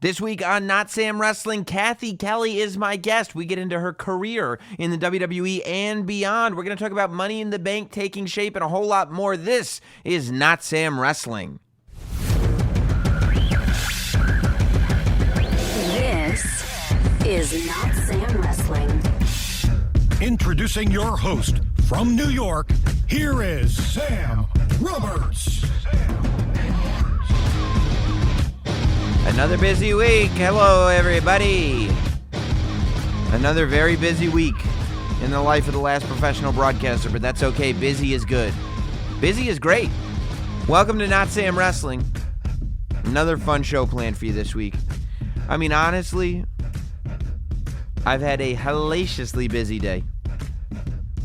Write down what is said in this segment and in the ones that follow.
This week on Notsam Wrestling, Cathy Kelley is my guest. We get into her career in the WWE and beyond. We're going to talk about Money in the Bank taking shape and a whole lot more. This is Notsam Wrestling. This is Notsam Wrestling. Introducing your host from New York, here is Sam Roberts. Another busy week. Hello, everybody. Another very busy week in the life of the last professional broadcaster, but that's okay. Busy is good. Busy is great. Welcome to Notsam Wrestling. Another fun show planned for you this week. I mean, honestly, I've had a hellaciously busy day.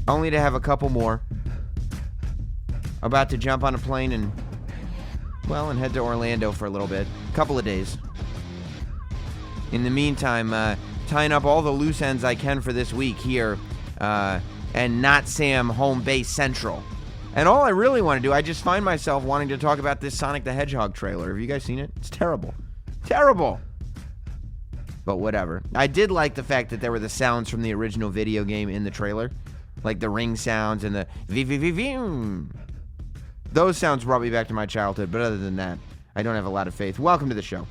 Only to have a couple more. About to jump on a plane and head to Orlando for a little bit. Couple of days. In the meantime, tying up all the loose ends I can for this week here and Notsam Home Base Central. And all I really want to do, I just find myself wanting to talk about this Sonic the Hedgehog trailer. Have you guys seen it? It's terrible. Terrible. But whatever. I did like the fact that there were the sounds from the original video game in the trailer. Like the ring sounds and the v. Those sounds brought me back to my childhood, but other than that, I don't have a lot of faith. Welcome to the show.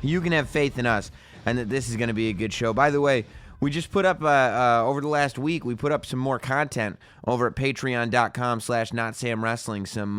You can have faith in us and that this is going to be a good show. By the way, we just put up, over the last week, we put up some more content over at patreon.com/NotSamWrestling. Some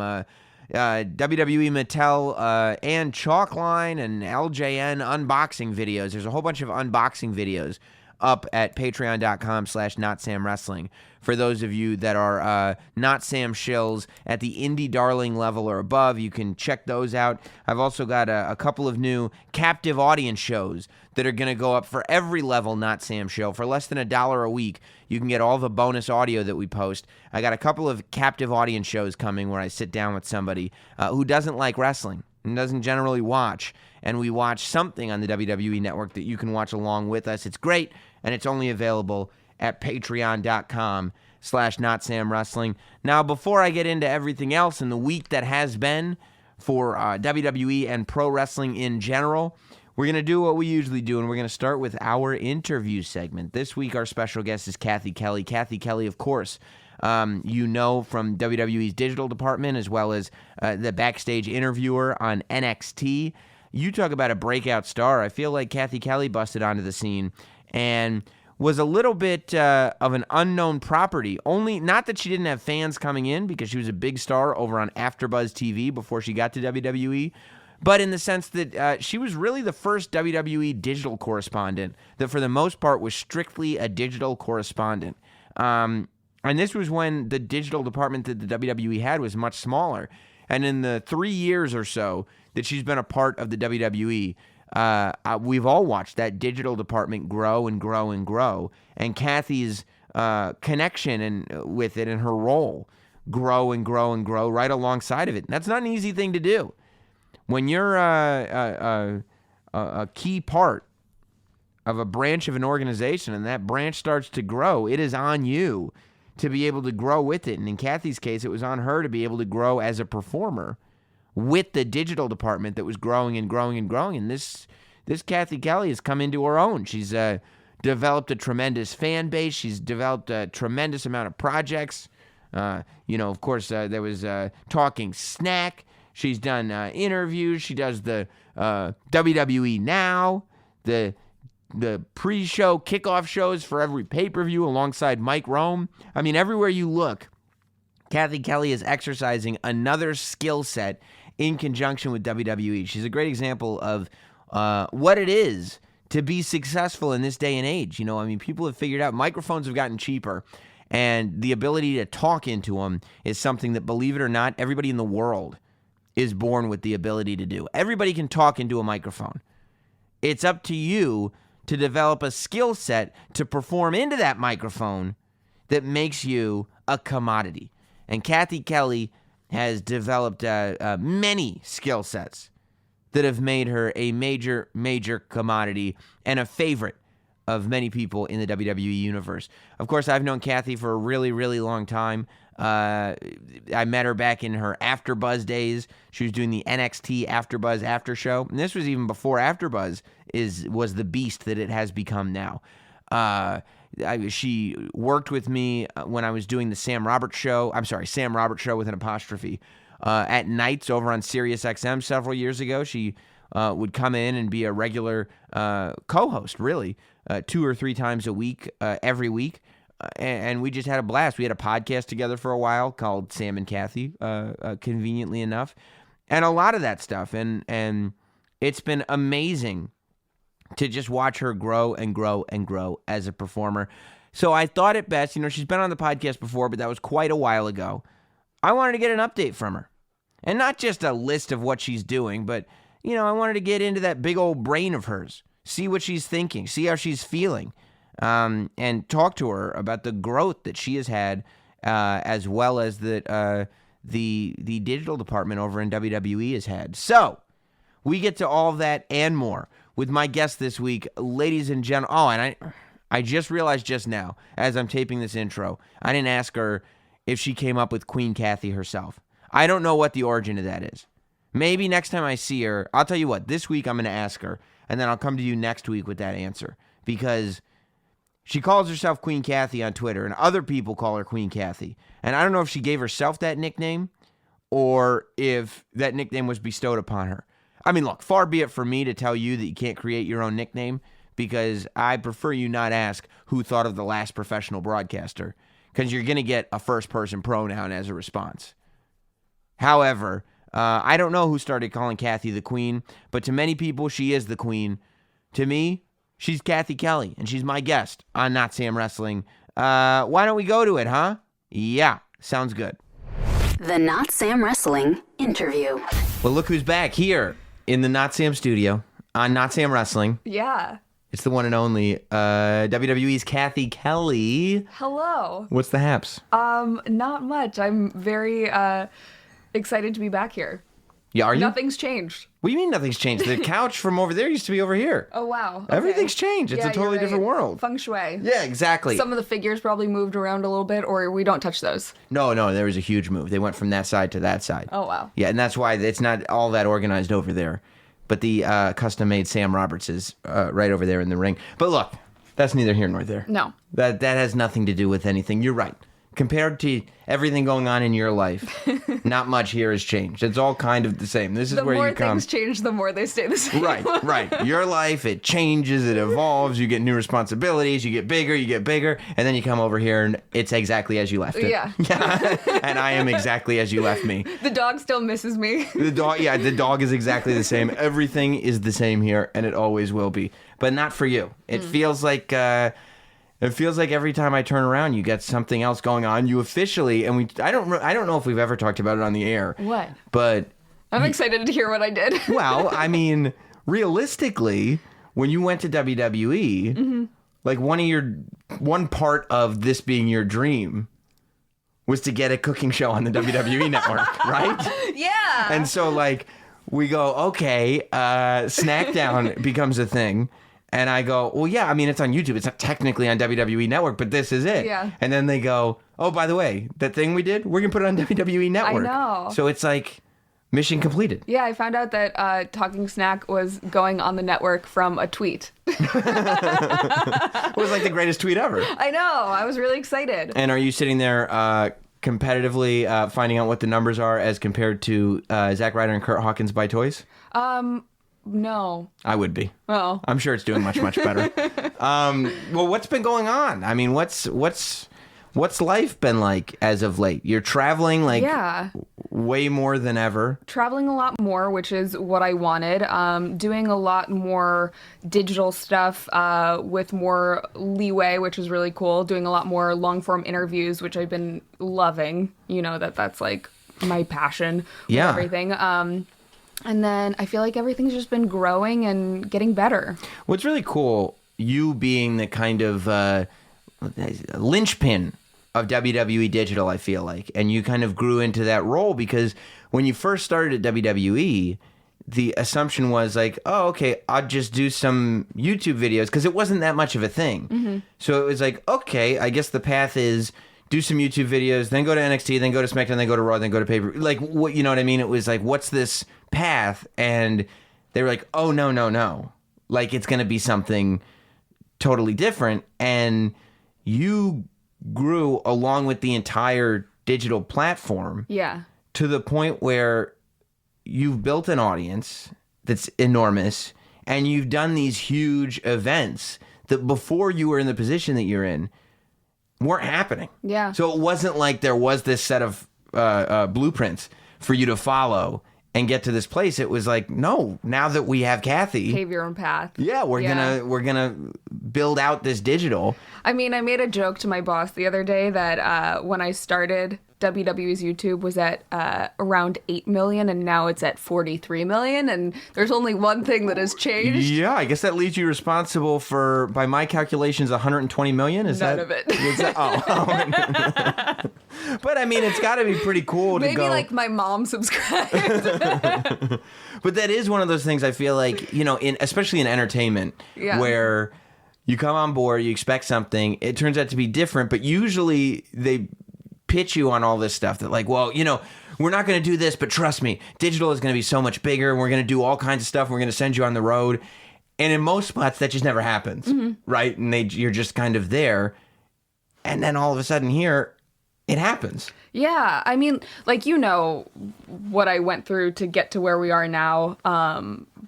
WWE Mattel and Chalkline and LJN unboxing videos. There's a whole bunch of unboxing videos up at patreon.com/NotSamWrestling. For those of you that are not Sam shills at the indie darling level or above, you can check those out. I've also got a couple of new captive audience shows that are going to go up for every level Not Sam show. For less than $1 a week, you can get all the bonus audio that we post. I got a couple of captive audience shows coming where I sit down with somebody who doesn't like wrestling and doesn't generally watch, and we watch something on the WWE Network that you can watch along with us. It's great, and it's only available at patreon.com/NotSamWrestling. Now, before I get into everything else in the week that has been for WWE and pro wrestling in general, we're going to do what we usually do, and we're going to start with our interview segment. This week, our special guest is Cathy Kelley. Cathy Kelley, of course, you know from WWE's digital department, as well as the backstage interviewer on NXT. You talk about a breakout star. I feel like Cathy Kelley busted onto the scene and was a little bit of an unknown property. Only, not that she didn't have fans coming in, because she was a big star over on AfterBuzz TV before she got to WWE, but in the sense that she was really the first WWE digital correspondent that for the most part was strictly a digital correspondent. And this was when the digital department that the WWE had was much smaller. And in the 3 years or so that she's been a part of the WWE, we've all watched that digital department grow and grow and grow, and Cathy's connection with it and her role grow and grow and grow right alongside of it. And that's not an easy thing to do. When you're a key part of a branch of an organization and that branch starts to grow, it is on you to be able to grow with it. And in Cathy's case, it was on her to be able to grow as a performer with the digital department that was growing and growing and growing. And this Cathy Kelley has come into her own. She's developed a tremendous fan base. She's developed a tremendous amount of projects. Of course, there was Talking Snack. She's done interviews. She does the WWE Now, the pre-show kickoff shows for every pay-per-view alongside Mike Rome. I mean, everywhere you look, Cathy Kelley is exercising another skill set in conjunction with WWE. She's a great example of what it is to be successful in this day and age. You know, I mean, people have figured out microphones have gotten cheaper, and the ability to talk into them is something that, believe it or not, everybody in the world is born with the ability to do. Everybody can talk into a microphone. It's up to you to develop a skill set to perform into that microphone that makes you a commodity. And Cathy Kelley has developed many skill sets that have made her a major, major commodity and a favorite of many people in the WWE universe. Of course, I've known Cathy for a really, really long time. I met her back in her AfterBuzz days. She was doing the NXT AfterBuzz after show, and this was even before AfterBuzz was the beast that it has become now. She worked with me when I was doing the Sam Roberts show. I'm sorry, Sam Roberts show with an apostrophe. At nights over on SiriusXM several years ago, she would come in and be a regular co-host, really, 2 or 3 times a week, every week. And we just had a blast. We had a podcast together for a while called Sam and Cathy, conveniently enough, and a lot of that stuff. And it's been amazing to just watch her grow and grow and grow as a performer. So I thought it best, she's been on the podcast before, but that was quite a while ago. I wanted to get an update from her. And not just a list of what she's doing, but, I wanted to get into that big old brain of hers, see what she's thinking, see how she's feeling, and talk to her about the growth that she has had, as well as that the digital department over in WWE has had. So we get to all of that and more with my guest this week, ladies and gentlemen. Oh, and I just realized just now, as I'm taping this intro, I didn't ask her if she came up with Queen Cathy herself. I don't know what the origin of that is. Maybe next time I see her, I'll tell you what, this week I'm going to ask her, and then I'll come to you next week with that answer, because she calls herself Queen Cathy on Twitter, and other people call her Queen Cathy. And I don't know if she gave herself that nickname or if that nickname was bestowed upon her. I mean, look, far be it for me to tell you that you can't create your own nickname, because I prefer you not ask who thought of the last professional broadcaster, because you're going to get a first-person pronoun as a response. However, I don't know who started calling Cathy the Queen, but to many people, she is the Queen. To me, she's Cathy Kelly, and she's my guest on Notsam Wrestling. Why don't we go to it, huh? Yeah, sounds good. The Notsam Wrestling interview. Well, look who's back here in the Notsam studio on Notsam Wrestling. Yeah. It's the one and only WWE's Cathy Kelly. Hello. What's the haps? Not much. I'm very excited to be back here. Yeah, are you? Nothing's changed. What do you mean nothing's changed? The couch from over there used to be over here. Oh, wow. Okay. Everything's changed. It's Yeah, a totally you're right. different world. Feng shui. Yeah, exactly. Some of the figures probably moved around a little bit, or we don't touch those. No, there was a huge move. They went from that side to that side. Oh, wow. Yeah, and that's why it's not all that organized over there. But the custom-made Sam Roberts is right over there in the ring. But look, that's neither here nor there. No. That has nothing to do with anything. You're right. Compared to everything going on in your life, not much here has changed. It's all kind of the same. This is The where more you come. things change, the more they stay the same. Right. Your life, it changes, it evolves. You get new responsibilities. You get bigger, and then you come over here, and it's exactly as you left it. Yeah. And I am exactly as you left me. The dog still misses me. The dog is exactly the same. Everything is the same here, and it always will be. But not for you. It feels like every time I turn around, you get something else going on. You officially, and I don't know if we've ever talked about it on the air. What? But I'm excited to hear what I did. well, I mean, realistically, when you went to WWE, like one part of this being your dream was to get a cooking show on the WWE network, right? Yeah. And so, like, we go, okay, Snackdown becomes a thing. And I go, well, yeah, I mean, it's on YouTube. It's not technically on WWE Network, but this is it. Yeah. And then they go, oh, by the way, that thing we did, we're going to put it on WWE Network. I know. So it's like mission completed. Yeah, I found out that Talking Snack was going on the network from a tweet. It was like the greatest tweet ever. I know. I was really excited. And are you sitting there competitively finding out what the numbers are as compared to Zack Ryder and Kurt Hawkins Buy Toys? No. I would be. Oh. I'm sure it's doing much, much better. Well, what's been going on? I mean, what's life been like as of late? You're traveling way more than ever. Traveling a lot more, which is what I wanted. Doing a lot more digital stuff with more leeway, which is really cool. Doing a lot more long-form interviews, which I've been loving. You know, that's like my passion with everything. And then I feel like everything's just been growing and getting better. What's really cool, you being the kind of linchpin of WWE Digital, I feel like, and you kind of grew into that role because when you first started at WWE, the assumption was like, oh, okay, I'll just do some YouTube videos because it wasn't that much of a thing. So it was like, okay, I guess the path is do some YouTube videos, then go to NXT, then go to SmackDown, then go to Raw, then go to pay-per-view. Like, what, you know what I mean? It was like, what's this path? And they were like, oh, no. Like, it's going to be something totally different. And you grew along with the entire digital platform. Yeah. To the point where you've built an audience that's enormous, and you've done these huge events that before you were in the position that you're in weren't happening. Yeah. So it wasn't like there was this set of blueprints for you to follow and get to this place. It was like, no, now that we have Cathy, Pave your own path. yeah, we're gonna build out this digital. I mean, I made a joke to my boss the other day that when I started, WWE's YouTube was at around 8 million, and now it's at 43 million, and there's only one thing that has changed. Yeah, I guess that leaves you responsible for, by my calculations, 120 million. Is None that of it. Is that, oh. But I mean, it's got to be pretty cool to Maybe go. like my mom subscribed. But that is one of those things I feel like, you know, especially in entertainment, Yeah. where you come on board, you expect something, it turns out to be different, but usually they pitch you on all this stuff that like, well, you know, we're not going to do this, but trust me, digital is going to be so much bigger. We're going to do all kinds of stuff. And we're going to send you on the road. And in most spots, that just never happens, right? And you're just kind of there. And then all of a sudden here, it happens. Yeah, I mean, like, you know what I went through to get to where we are now.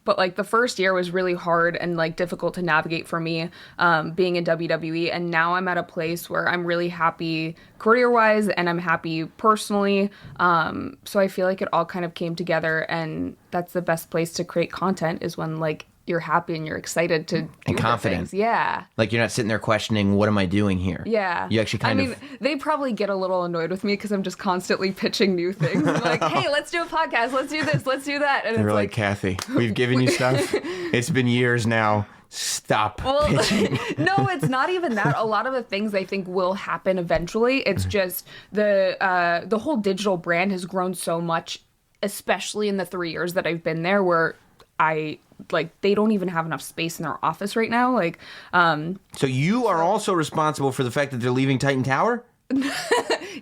But like the first year was really hard and like difficult to navigate for me, being in WWE. And now I'm at a place where I'm really happy career-wise and I'm happy personally. So I feel like it all kind of came together, and that's the best place to create content is when like you're happy and you're excited to do And the confident. things. Yeah. Like you're not sitting there questioning, what am I doing here? Yeah. You actually kind I mean, they probably get a little annoyed with me because I'm just constantly pitching new things. I'm like, hey, let's do a podcast. Let's do this. Let's do that. And They it's were like, like, Cathy, we've given you stuff. It's been years now. Stop well, pitching. no, it's not even that. A lot of the things I think will happen eventually. It's just the whole digital brand has grown so much, especially in the 3 years that I've been there, where they don't even have enough space in their office right now. Like, So you are also responsible for the fact that they're leaving Titan Tower?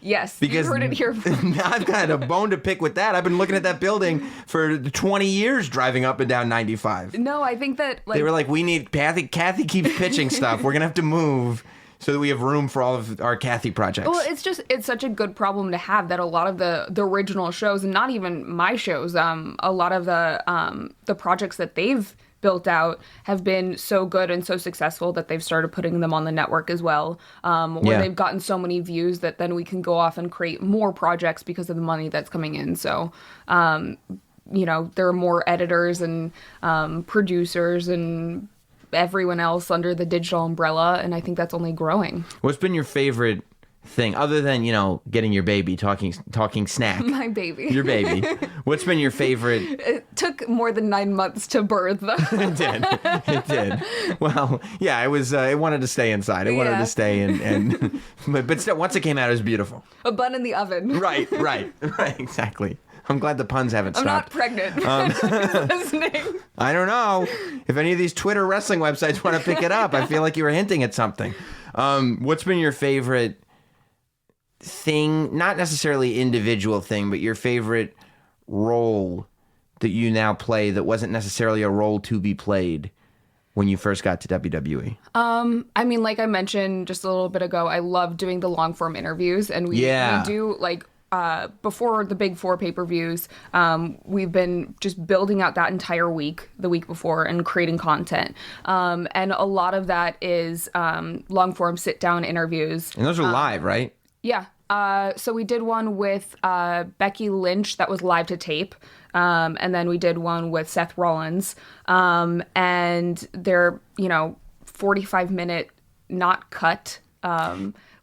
yes, Because you heard it here. I've got a bone to pick with that. I've been looking at that building for 20 years driving up and down 95. No, I think that like They were like, we need Cathy keeps pitching stuff. We're going to have to move so that we have room for all of our Cathy projects. well, it's such a good problem to have that a lot of the original shows, and not even my shows, a lot of the projects that they've built out have been so good and so successful that they've started putting them on the network as well, where they've gotten so many views that then we can go off and create more projects because of the money that's coming in. So, you know, there are more editors and producers and everyone else under the digital umbrella, and I think that's only growing. What's been your favorite thing, other than, you know, getting your baby, talking snack? My baby. Your baby. What's been your favorite? It took more than 9 months to birth, though. It did. Well, yeah, it was. It wanted to stay inside. It wanted Yeah. to stay and but still, once it came out, it was beautiful. A bun in the oven. Right, exactly. I'm glad the puns haven't I'm not stopped. pregnant. Listening. I don't know if any of these Twitter wrestling websites want to pick it up. I feel like you were hinting at something. What's been your favorite thing? Not necessarily individual thing, but your favorite role that you now play that wasn't necessarily a role to be played when you first got to WWE? I mean, like I mentioned just a little bit ago, I love doing the long form interviews, and we do like before the big 4 pay-per-views, we've been just building out that entire week, the week before, and creating content. And a lot of that is long form sit down interviews. And those are live, right? Yeah. So we did one with Becky Lynch that was live to tape. And then we did one with Seth Rollins. And they're, 45-minute not cut.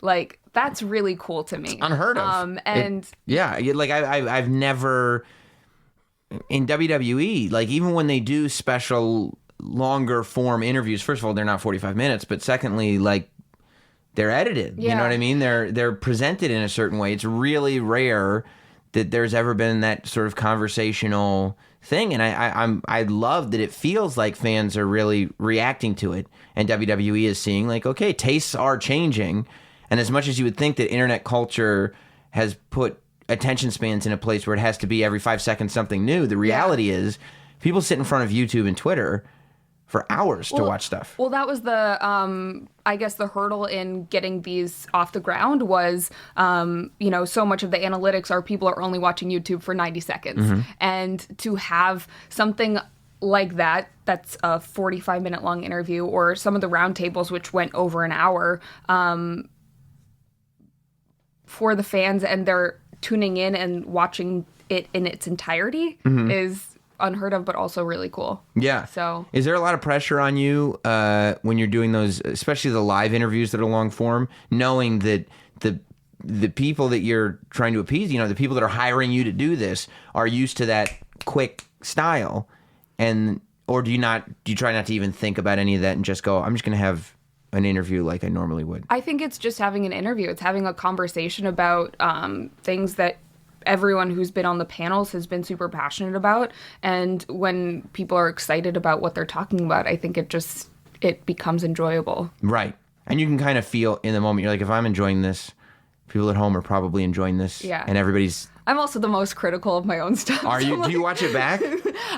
Like, that's really cool to me. Unheard of. I've never in WWE, like, even when they do special longer form interviews, first of all, they're not 45 minutes, but secondly, like, they're edited. You know what I mean? They're presented in a certain way. It's really rare that there's ever been that sort of conversational thing, and I love that it feels like fans are really reacting to it, and WWE is seeing like, okay, tastes are changing, and as much as you would think that internet culture has put attention spans in a place where it has to be every 5 seconds something new, the reality is people sit in front of YouTube and Twitter for hours to watch stuff. Well, that was the, I guess, the hurdle in getting these off the ground was, so much of the analytics are people are only watching YouTube for 90 seconds. And to have something like that, that's a 45-minute long interview, or some of the roundtables, which went over an hour, for the fans, and they're tuning in and watching it in its entirety is unheard of, but also really cool. Yeah. So is there a lot of pressure on you when you're doing those, especially the live interviews that are long form, knowing that the people that you're trying to appease, the people that are hiring you to do this are used to that quick style, or do you try not to even think about any of that and just go, I'm just going to have an interview like I normally would? I think it's just having an interview. It's having a conversation about things that everyone who's been on the panels has been super passionate about. And when people are excited about what they're talking about, I think it becomes enjoyable. Right. And you can kind of feel in the moment, you're like, if I'm enjoying this, people at home are probably enjoying this. Yeah. And everybody's... I'm also the most critical of my own stuff. Are you? Do you watch it back?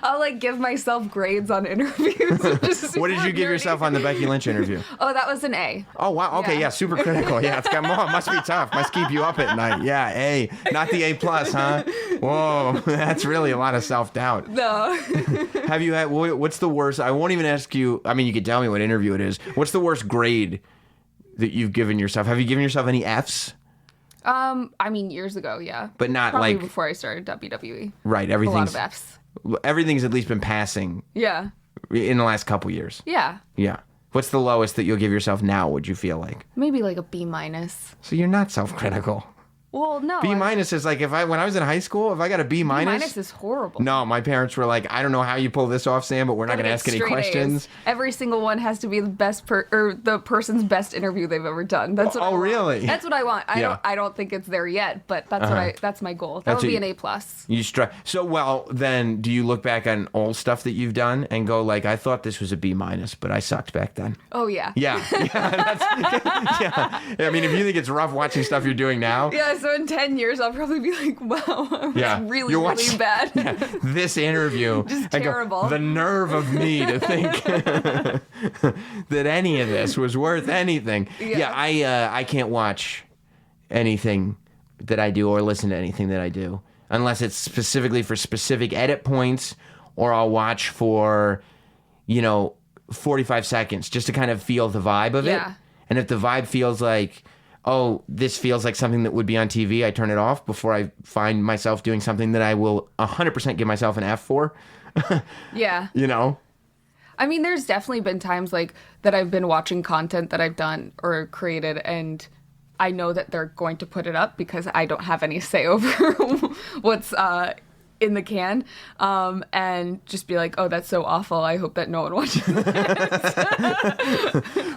I'll give myself grades on interviews. What did you give yourself on the Becky Lynch interview? Oh, that was an A. Oh, wow. Okay, yeah, super critical. Yeah, it must be tough. Must keep you up at night. Yeah, A. Not the A+, huh? Whoa, that's really a lot of self-doubt. No. Have you had, what's the worst? I won't even ask you, I mean, you could tell me what interview it is. What's the worst grade that you've given yourself? Have you given yourself any Fs? Years ago, yeah. But not probably like... before I started WWE. Right, A lot of Fs. Everything's at least been passing. Yeah. In the last couple years. Yeah. Yeah. What's the lowest that you'll give yourself now, would you feel like? Maybe like a B-. So you're not self-critical. Well, no. B- is like, when I was in high school, if I got a B-. B- is horrible. No, my parents were like, I don't know how you pull this off, Sam, but we're not going to ask any questions. A's. Every single one has to be the best the person's best interview they've ever done. That's what I want. Really? That's what I want. I don't think it's there yet, but that's my goal. That would be an A+. You So, well, then do you look back on old stuff that you've done and go like, I thought this was a B-, but I sucked back then? Oh, yeah. Yeah. Yeah. I mean, if you think it's rough watching stuff you're doing now. Yeah, so in 10 years, I'll probably be like, wow, I was really, really bad. Yeah, this interview. Just terrible. The nerve of me to think that any of this was worth anything. Yeah, I can't watch anything that I do or listen to anything that I do unless it's specifically for specific edit points, or I'll watch for, 45 seconds just to kind of feel the vibe of it. And if the vibe feels like, oh, this feels like something that would be on TV, I turn it off before I find myself doing something that I will 100% give myself an F for. Yeah. I mean, there's definitely been times that I've been watching content that I've done or created, and I know that they're going to put it up because I don't have any say over what's in the can, and just be like, oh, that's so awful. I hope that no one watches this.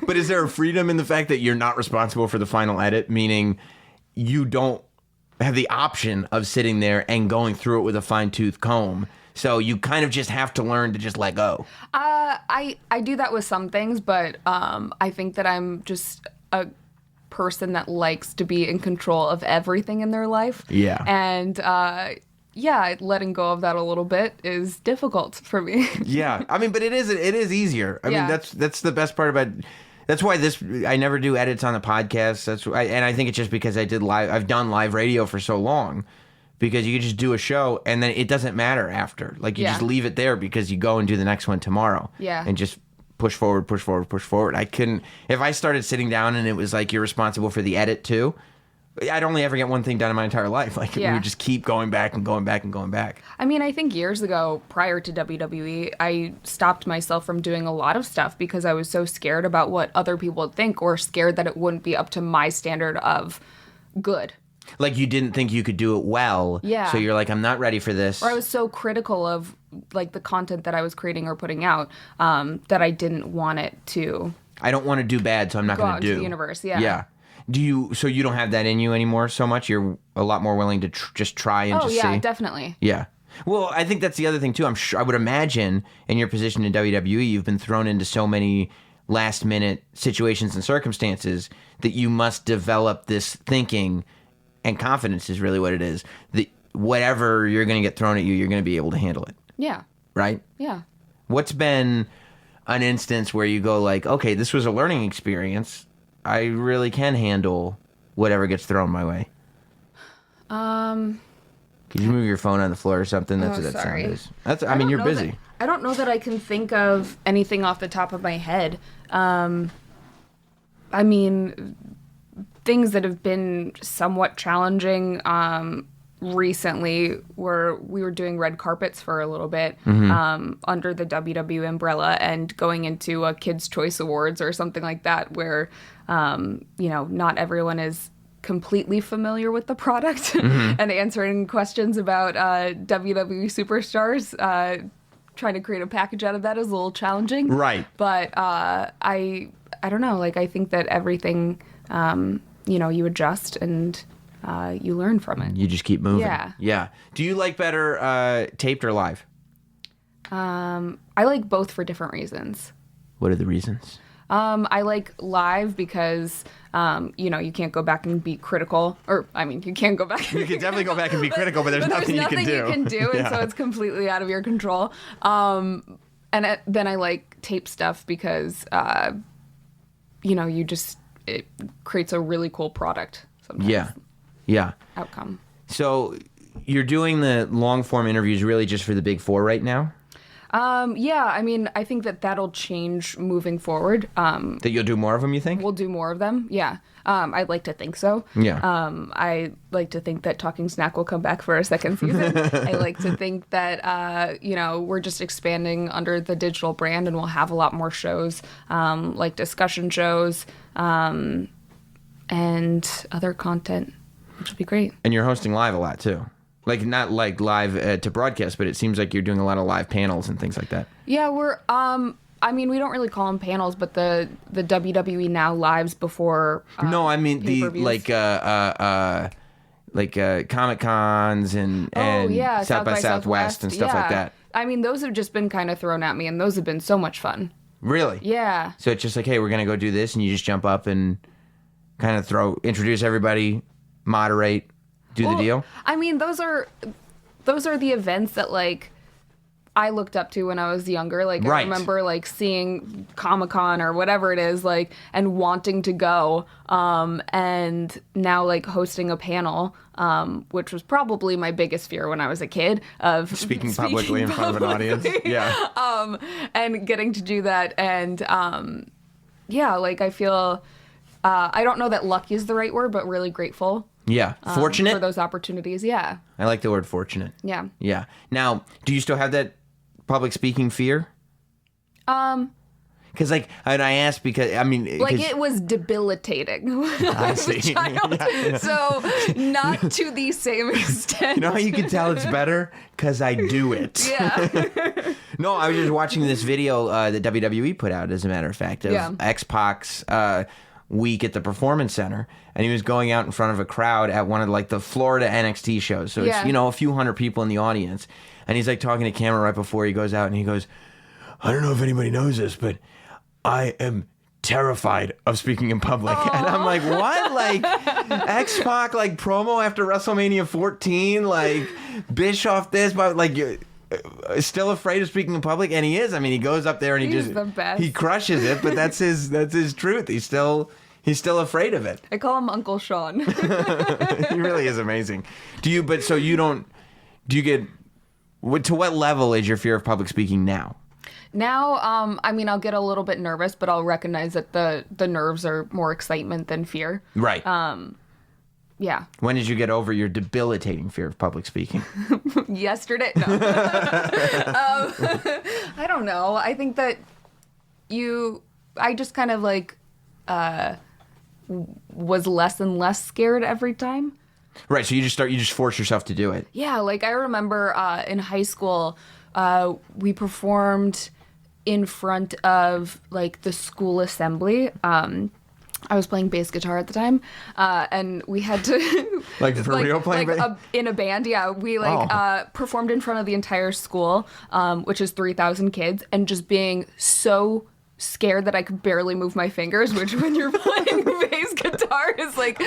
But is there a freedom in the fact that you're not responsible for the final edit, meaning you don't have the option of sitting there and going through it with a fine-tooth comb? So you kind of just have to learn to just let go. I do that with some things, but I think that I'm just a person that likes to be in control of everything in their life. Yeah. And letting go of that a little bit is difficult for me. Yeah, I mean, but it is easier. I mean, that's the best part about. That's why I never do edits on the podcast. And I think it's just because I've done live radio for so long, because you can just do a show and then it doesn't matter after. Like you just leave it there because you go and do the next one tomorrow. Yeah, and just push forward, push forward, push forward. I couldn't if I started sitting down and it was like you're responsible for the edit too. I'd only ever get one thing done in my entire life. Like, we would just keep going back and going back and going back. I mean, I think years ago, prior to WWE, I stopped myself from doing a lot of stuff because I was so scared about what other people would think, or scared that it wouldn't be up to my standard of good. Like, you didn't think you could do it well. Yeah. So you're like, I'm not ready for this. Or I was so critical of, the content that I was creating or putting out, that I didn't want it to... I don't want to do bad, so I'm not going to do. Go out into the universe, yeah. Yeah. So you don't have that in you anymore so much? You're a lot more willing to just try and just see? Oh, yeah, definitely. Yeah. Well, I think that's the other thing too. I would imagine in your position in WWE, you've been thrown into so many last-minute situations and circumstances that you must develop this thinking, and confidence is really what it is. That whatever you're going to get thrown at you, you're going to be able to handle it. Yeah. Right? Yeah. What's been an instance where you go like, okay, this was a learning experience. I really can handle whatever gets thrown my way. Could you move your phone on the floor or something? That's what that sorry. sound is. I mean, you're busy. I don't know that I can think of anything off the top of my head. I mean, things that have been somewhat challenging recently were we were doing red carpets for a little bit under the WWE umbrella and going into a Kids' Choice Awards or something like that where, not everyone is completely familiar with the product and answering questions about WWE superstars. Trying to create a package out of that is a little challenging. Right. But I don't know. Like, I think that everything, you adjust and you learn from it. You just keep moving. Yeah. Yeah. Do you like better taped or live? I like both for different reasons. What are the reasons? I like live because, you can't go back and be critical. Or, I mean, you can go back. You can definitely go back and be critical, but there's nothing you can do. And so it's completely out of your control. Then I like tape stuff because, it creates a really cool product sometimes. Yeah. Yeah. Outcome. So you're doing the long form interviews really just for the big four right now? Yeah, I mean, I think that'll change moving forward. That you'll do more of them, you think? We'll do more of them, yeah. I'd like to think so. Yeah. I like to think that Talking Snack will come back for a second season. I like to think that, we're just expanding under the digital brand and we'll have a lot more shows, like discussion shows, and other content, which would be great. And you're hosting live a lot, too. Like, not like live to broadcast, but it seems like you're doing a lot of live panels and things like that. Yeah, we're, we don't really call them panels, but the WWE Now lives before. No, I mean pay-per-views. Comic Cons and South by Southwest and stuff like that. I mean, those have just been kind of thrown at me, and those have been so much fun. Really? Yeah. So it's just like, hey, we're gonna go do this, and you just jump up and kind of introduce everybody, moderate, do the deal. I mean, those are the events that like I looked up to when I was younger. Like, right. I remember like seeing Comic-Con or whatever it is, like, and wanting to go. And now like hosting a panel, which was probably my biggest fear when I was a kid of speaking publicly in front of an audience. Yeah. And getting to do that. And like I feel, I don't know that lucky is the right word, but really grateful. Yeah. Fortunate? For those opportunities, yeah. I like the word fortunate. Yeah. Yeah. Now, do you still have that public speaking fear? Because, and I ask because, I mean... it was debilitating when I was a child. Yeah. So, not to the same extent. You know how you can tell it's better? Because I do it. Yeah. No, I was just watching this video that WWE put out, as a matter of fact, of X-Pac's week at the Performance Center, and he was going out in front of a crowd at one of the Florida NXT shows. So it's a few hundred people in the audience, and he's talking to camera right before he goes out, and he goes, "I don't know if anybody knows this, but I am terrified of speaking in public." Aww. And I'm like, what? X-Pac promo after WrestleMania 14, Bischoff this, but still afraid of speaking in public, and he is. I mean, he goes up there and he's the best. He crushes it, but that's his truth. He's still afraid of it. I call him Uncle Sean. He really is amazing. To what level is your fear of public speaking now? Now, I'll get a little bit nervous, but I'll recognize that the nerves are more excitement than fear. Right. Yeah. When did you get over your debilitating fear of public speaking? Yesterday? No. I don't know. I think that I just kind of was less and less scared every time. Right. So you just force yourself to do it. Yeah. I remember in high school, we performed in front of the school assembly. I was playing bass guitar at the time, and we had to Like for real playing bass? In a band. Yeah, we performed in front of the entire school, which is 3,000 kids, and just being so scared that I could barely move my fingers, which when you're playing bass guitar is like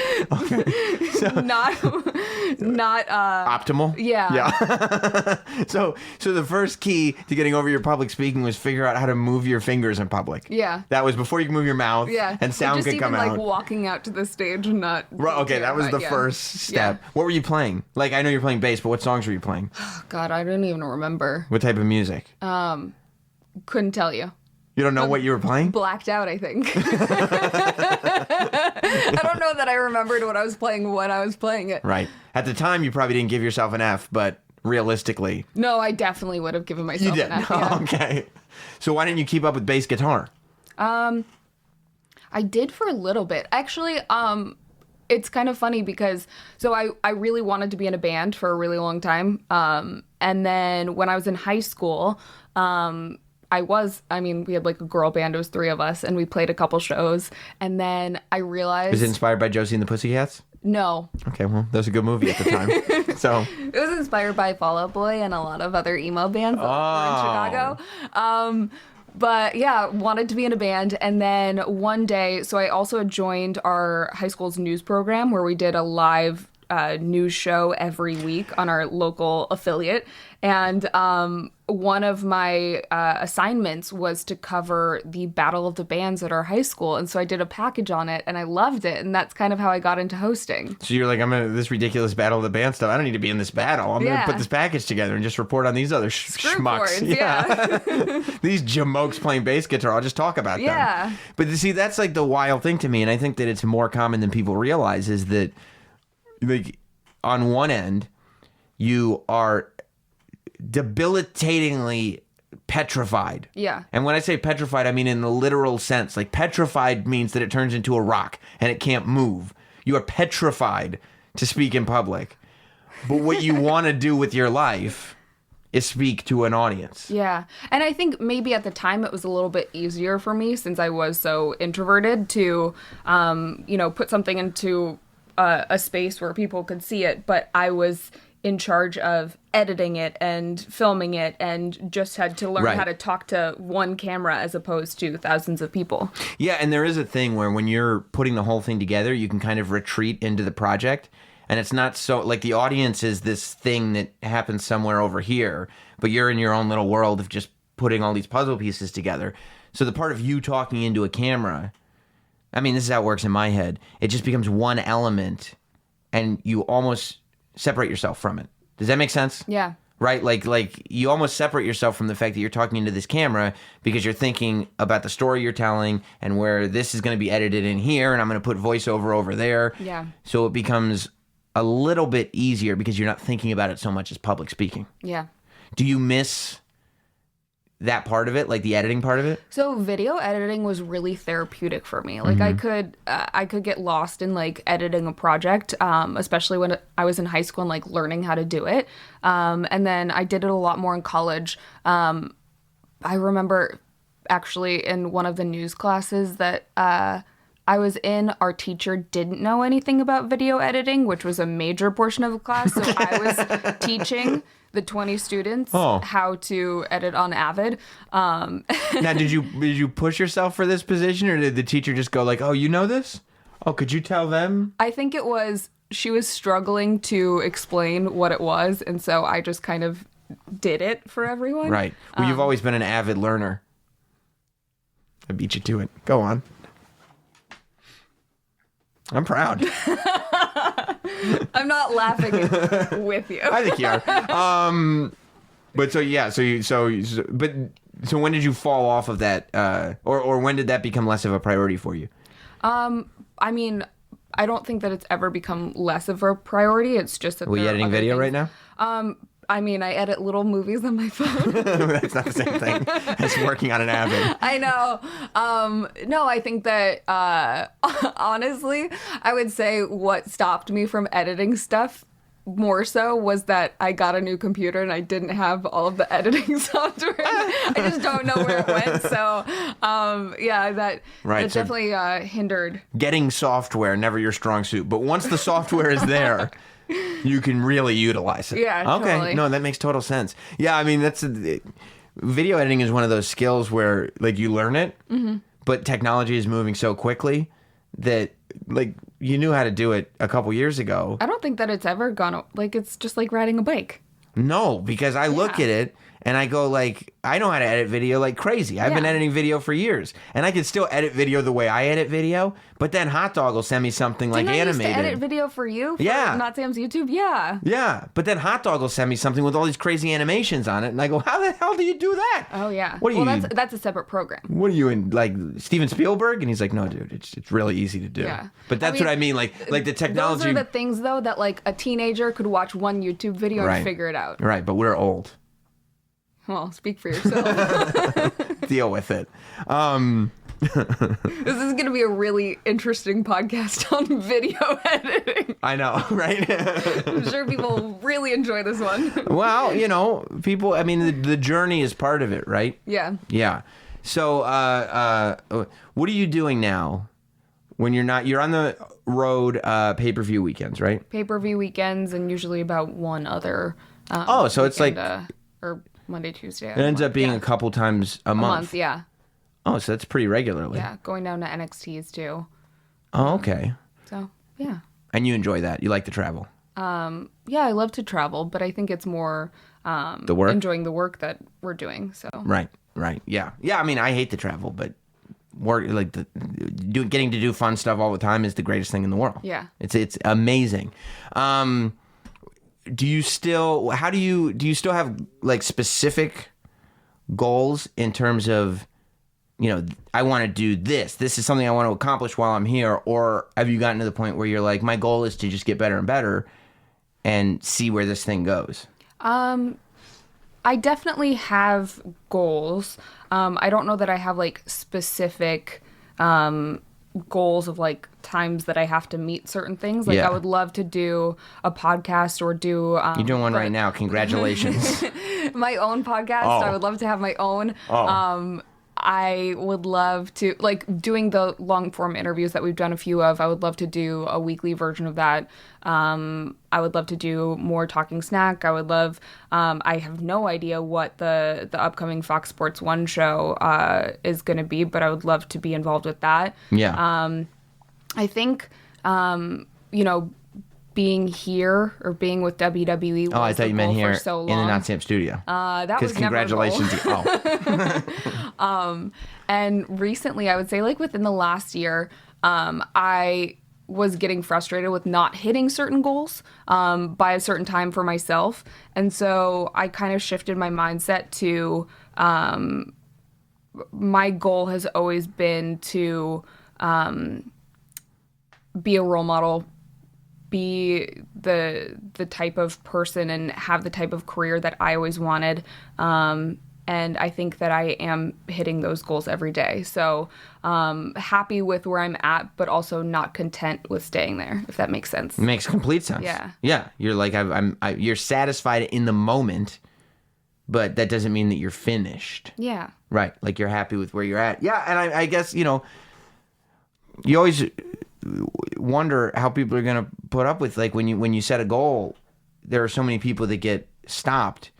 not optimal. Yeah. So the first key to getting over your public speaking was figure out how to move your fingers in public. Yeah. That was before you could move your mouth. Yeah. And sound could come out. Just even like walking out to the stage and not. Right, okay, that was the first step. Yeah. What were you playing? Like, I know you're playing bass, but what songs were you playing? God, I don't even remember. What type of music? Couldn't tell you. You don't know what you were playing? Blacked out, I think. I don't know that I remembered what I was playing when I was playing it. Right. At the time, you probably didn't give yourself an F, but realistically. No, I definitely would have given myself an F. Yeah. Okay. So why didn't you keep up with bass guitar? I did for a little bit. Actually, it's kind of funny because, so I really wanted to be in a band for a really long time. And then when I was in high school, we had like a girl band, it was 3 of us, and we played a couple shows, and then I realized... Was it inspired by Josie and the Pussycats? No. Okay, well, that was a good movie at the time. So it was inspired by Fall Out Boy and a lot of other emo bands that were in Chicago. But yeah, wanted to be in a band, and then one day, so I also had joined our high school's news program where we did a live news show every week on our local affiliate, and one of my assignments was to cover the Battle of the Bands at our high school, and so I did a package on it, and I loved it, and that's kind of how I got into hosting. So you're like, this ridiculous Battle of the Band stuff, I don't need to be in this battle. I'm going to put this package together and just report on these other schmucks. Yeah. These jamokes playing bass guitar, I'll just talk about them. But see, that's like the wild thing to me, and I think that it's more common than people realize, is that like on one end, you are debilitatingly petrified. Yeah. And when I say petrified, I mean in the literal sense. Like, petrified means that it turns into a rock and it can't move. You are petrified to speak in public. But what you want to do with your life is speak to an audience. Yeah. And I think maybe at the time it was a little bit easier for me, since I was so introverted, to put something into a space where people could see it, but I was in charge of editing it and filming it, and just had to learn how to talk to one camera as opposed to thousands of people. Yeah, and there is a thing where when you're putting the whole thing together, you can kind of retreat into the project, and it's not so, like, the audience is this thing that happens somewhere over here, but you're in your own little world of just putting all these puzzle pieces together. So the part of you talking into a camera, I mean, this is how it works in my head. It just becomes one element, and you almost separate yourself from it. Does that make sense? Yeah. Right? Like you almost separate yourself from the fact that you're talking into this camera, because you're thinking about the story you're telling and where this is going to be edited in here, and I'm going to put voiceover over there. Yeah. So it becomes a little bit easier because you're not thinking about it so much as public speaking. Yeah. Do you miss that part of it, like the editing part of it? So video editing was really therapeutic for me. Like, I could get lost in like editing a project, especially when I was in high school and like learning how to do it. And then I did it a lot more in college. I remember actually in one of the news classes that I was in, our teacher didn't know anything about video editing, which was a major portion of the class. So I was teaching the 20 students how to edit on Avid. Now, did you push yourself for this position, or did the teacher just go like, "Oh, you know this? Oh, could you tell them?" I think it was, she was struggling to explain what it was, and so I just kind of did it for everyone. Right. Well, you've always been an avid learner. I beat you to it. Go on. I'm proud. I'm not laughing with you. I think you are. But so when did you fall off of that, or when did that become less of a priority for you? I mean, I don't think that it's ever become less of a priority. It's just that. Are you editing video right now? I mean, I edit little movies on my phone. That's not the same thing as working on an Avid. I know. No, I think that, honestly, I would say what stopped me from editing stuff more so was that I got a new computer and I didn't have all of the editing software. I just don't know where it went. So, that So definitely hindered. Getting software, never your strong suit. But once the software is there, you can really utilize it. Yeah, okay. totally. No, that makes total sense. Yeah, I mean, video editing is one of those skills where, like, you learn it, but technology is moving so quickly that, like, you knew how to do it a couple years ago. I don't think that it's ever gone, like, it's just like riding a bike. No, because I look at it and I go, like, I know how to edit video like crazy. I've been editing video for years, and I can still edit video the way I edit video, but then Hot Dog will send me something like Didn't animated. I used to edit video for you? For Yeah. Notsam's YouTube? Yeah. Yeah, but then Hot Dog will send me something with all these crazy animations on it, and I go, how the hell do you do that? Oh, yeah. What are you? That's a separate program. What are you in, like, Steven Spielberg? And he's like, no, dude, it's really easy to do. Yeah. But that's what I mean, like the technology. Those are the things, though, that, like, a teenager could watch one YouTube video and figure it out. Right, but we're old. Well, speak for yourself. Deal with it. This is going to be a really interesting podcast on video editing. I know, right? I'm sure people will really enjoy this one. Well, you know, people, I mean, the journey is part of it, right? Yeah. Yeah. So, what are you doing now when you're on the road pay-per-view weekends, right? Pay-per-view weekends and usually about one other. So it's weekend, like... or Monday, Tuesday. It ends up being a couple times a month. A month, yeah. Oh, so that's pretty regularly. Yeah, going down to NXTs too. Oh, okay. So, yeah. And you enjoy that? You like to travel? Yeah, I love to travel, but I think it's more the work? enjoying the work that we're doing. So Right. Yeah. Yeah, I mean, I hate to travel, but work, like, getting to do fun stuff all the time is the greatest thing in the world. Yeah. It's amazing. Do you still have, like, specific goals in terms of, you know, I want to do this. This is something I want to accomplish while I'm here. Or have you gotten to the point where you're like, my goal is to just get better and better and see where this thing goes? I definitely have goals. I don't know that I have, like, specific goals of, like, times that I have to meet certain things. Like, I would love to do a podcast or do... You're doing one right now. Congratulations. My own podcast. I would love to have my own. I would love to, like, doing the long form interviews that we've done a few of. I would love to do a weekly version of that. I would love to do more Talking Snack. I would love, I have no idea what the upcoming Fox Sports 1 show is going to be, but I would love to be involved with that. Yeah. I think, you know, being here or being with WWE was I thought you meant here for so long. in the Notsam studio. That was congratulations. And recently, I would say, like, within the last year, I was getting frustrated with not hitting certain goals by a certain time for myself. And so I kind of shifted my mindset to my goal has always been to be a role model, be the type of person and have the type of career that I always wanted. And I think that I am hitting those goals every day. So happy with where I'm at, but also not content with staying there, if that makes sense. It makes complete sense. Yeah. Yeah. You're like, you're satisfied in the moment, but that doesn't mean that you're finished. Yeah. Right. Like, you're happy with where you're at. Yeah. And I guess, you know, you always wonder how people are going to put up with, like, when you set a goal, there are so many people that get stopped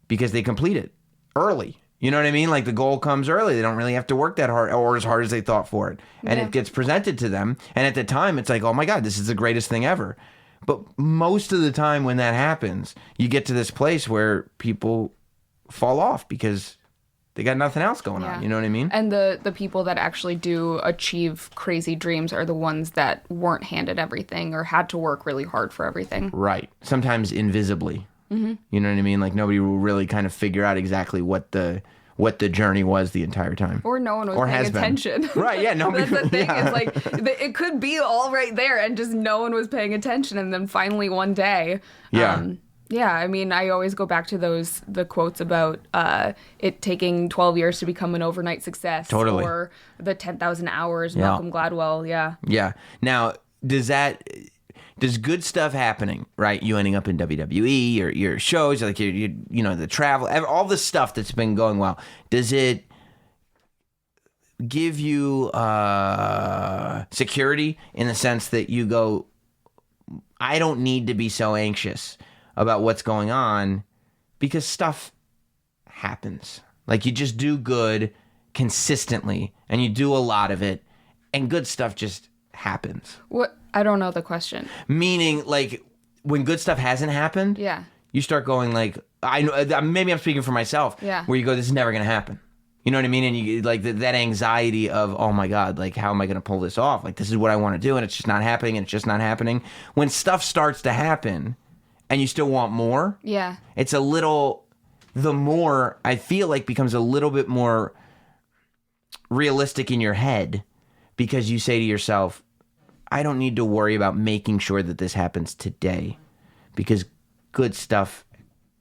because they complete it early. You know what I mean? Like, the goal comes early. They don't really have to work that hard or as hard as they thought for it. And it gets presented to them. And at the time, it's like, oh my God, this is the greatest thing ever. But most of the time when that happens, you get to this place where people fall off because they got nothing else going on. You know what I mean? And the people that actually do achieve crazy dreams are the ones that weren't handed everything or had to work really hard for everything. Right. Sometimes invisibly. Mm-hmm. You know what I mean? Like, nobody will really kind of figure out exactly what the journey was the entire time. Or no one was paying attention. Right, yeah. That's the thing. Yeah. It's like, it could be all right there and just no one was paying attention. And then finally one day... Yeah, I mean, I always go back to the quotes about it taking 12 years to become an overnight success. Totally. Or the 10,000 hours, Malcolm Gladwell, yeah. Yeah. Now, do There's good stuff happening, right? You ending up in WWE, your shows, like you know, the travel, all the stuff that's been going well. Does it give you security in the sense that you go, I don't need to be so anxious about what's going on because stuff happens. Like, you just do good consistently and you do a lot of it and good stuff just happens. What? I don't know the question. Meaning, like, when good stuff hasn't happened, Yeah. you start going like, I know, maybe I'm speaking for myself. Yeah. Where you go, this is never going to happen. You know what I mean? And you like that anxiety of, oh my God, like, how am I going to pull this off? Like, this is what I want to do, and it's just not happening, and it's just not happening. When stuff starts to happen, and you still want more, Yeah. it's a little. The more I feel like becomes a little bit more realistic in your head, because you say to yourself, I don't need to worry about making sure that this happens today, because good stuff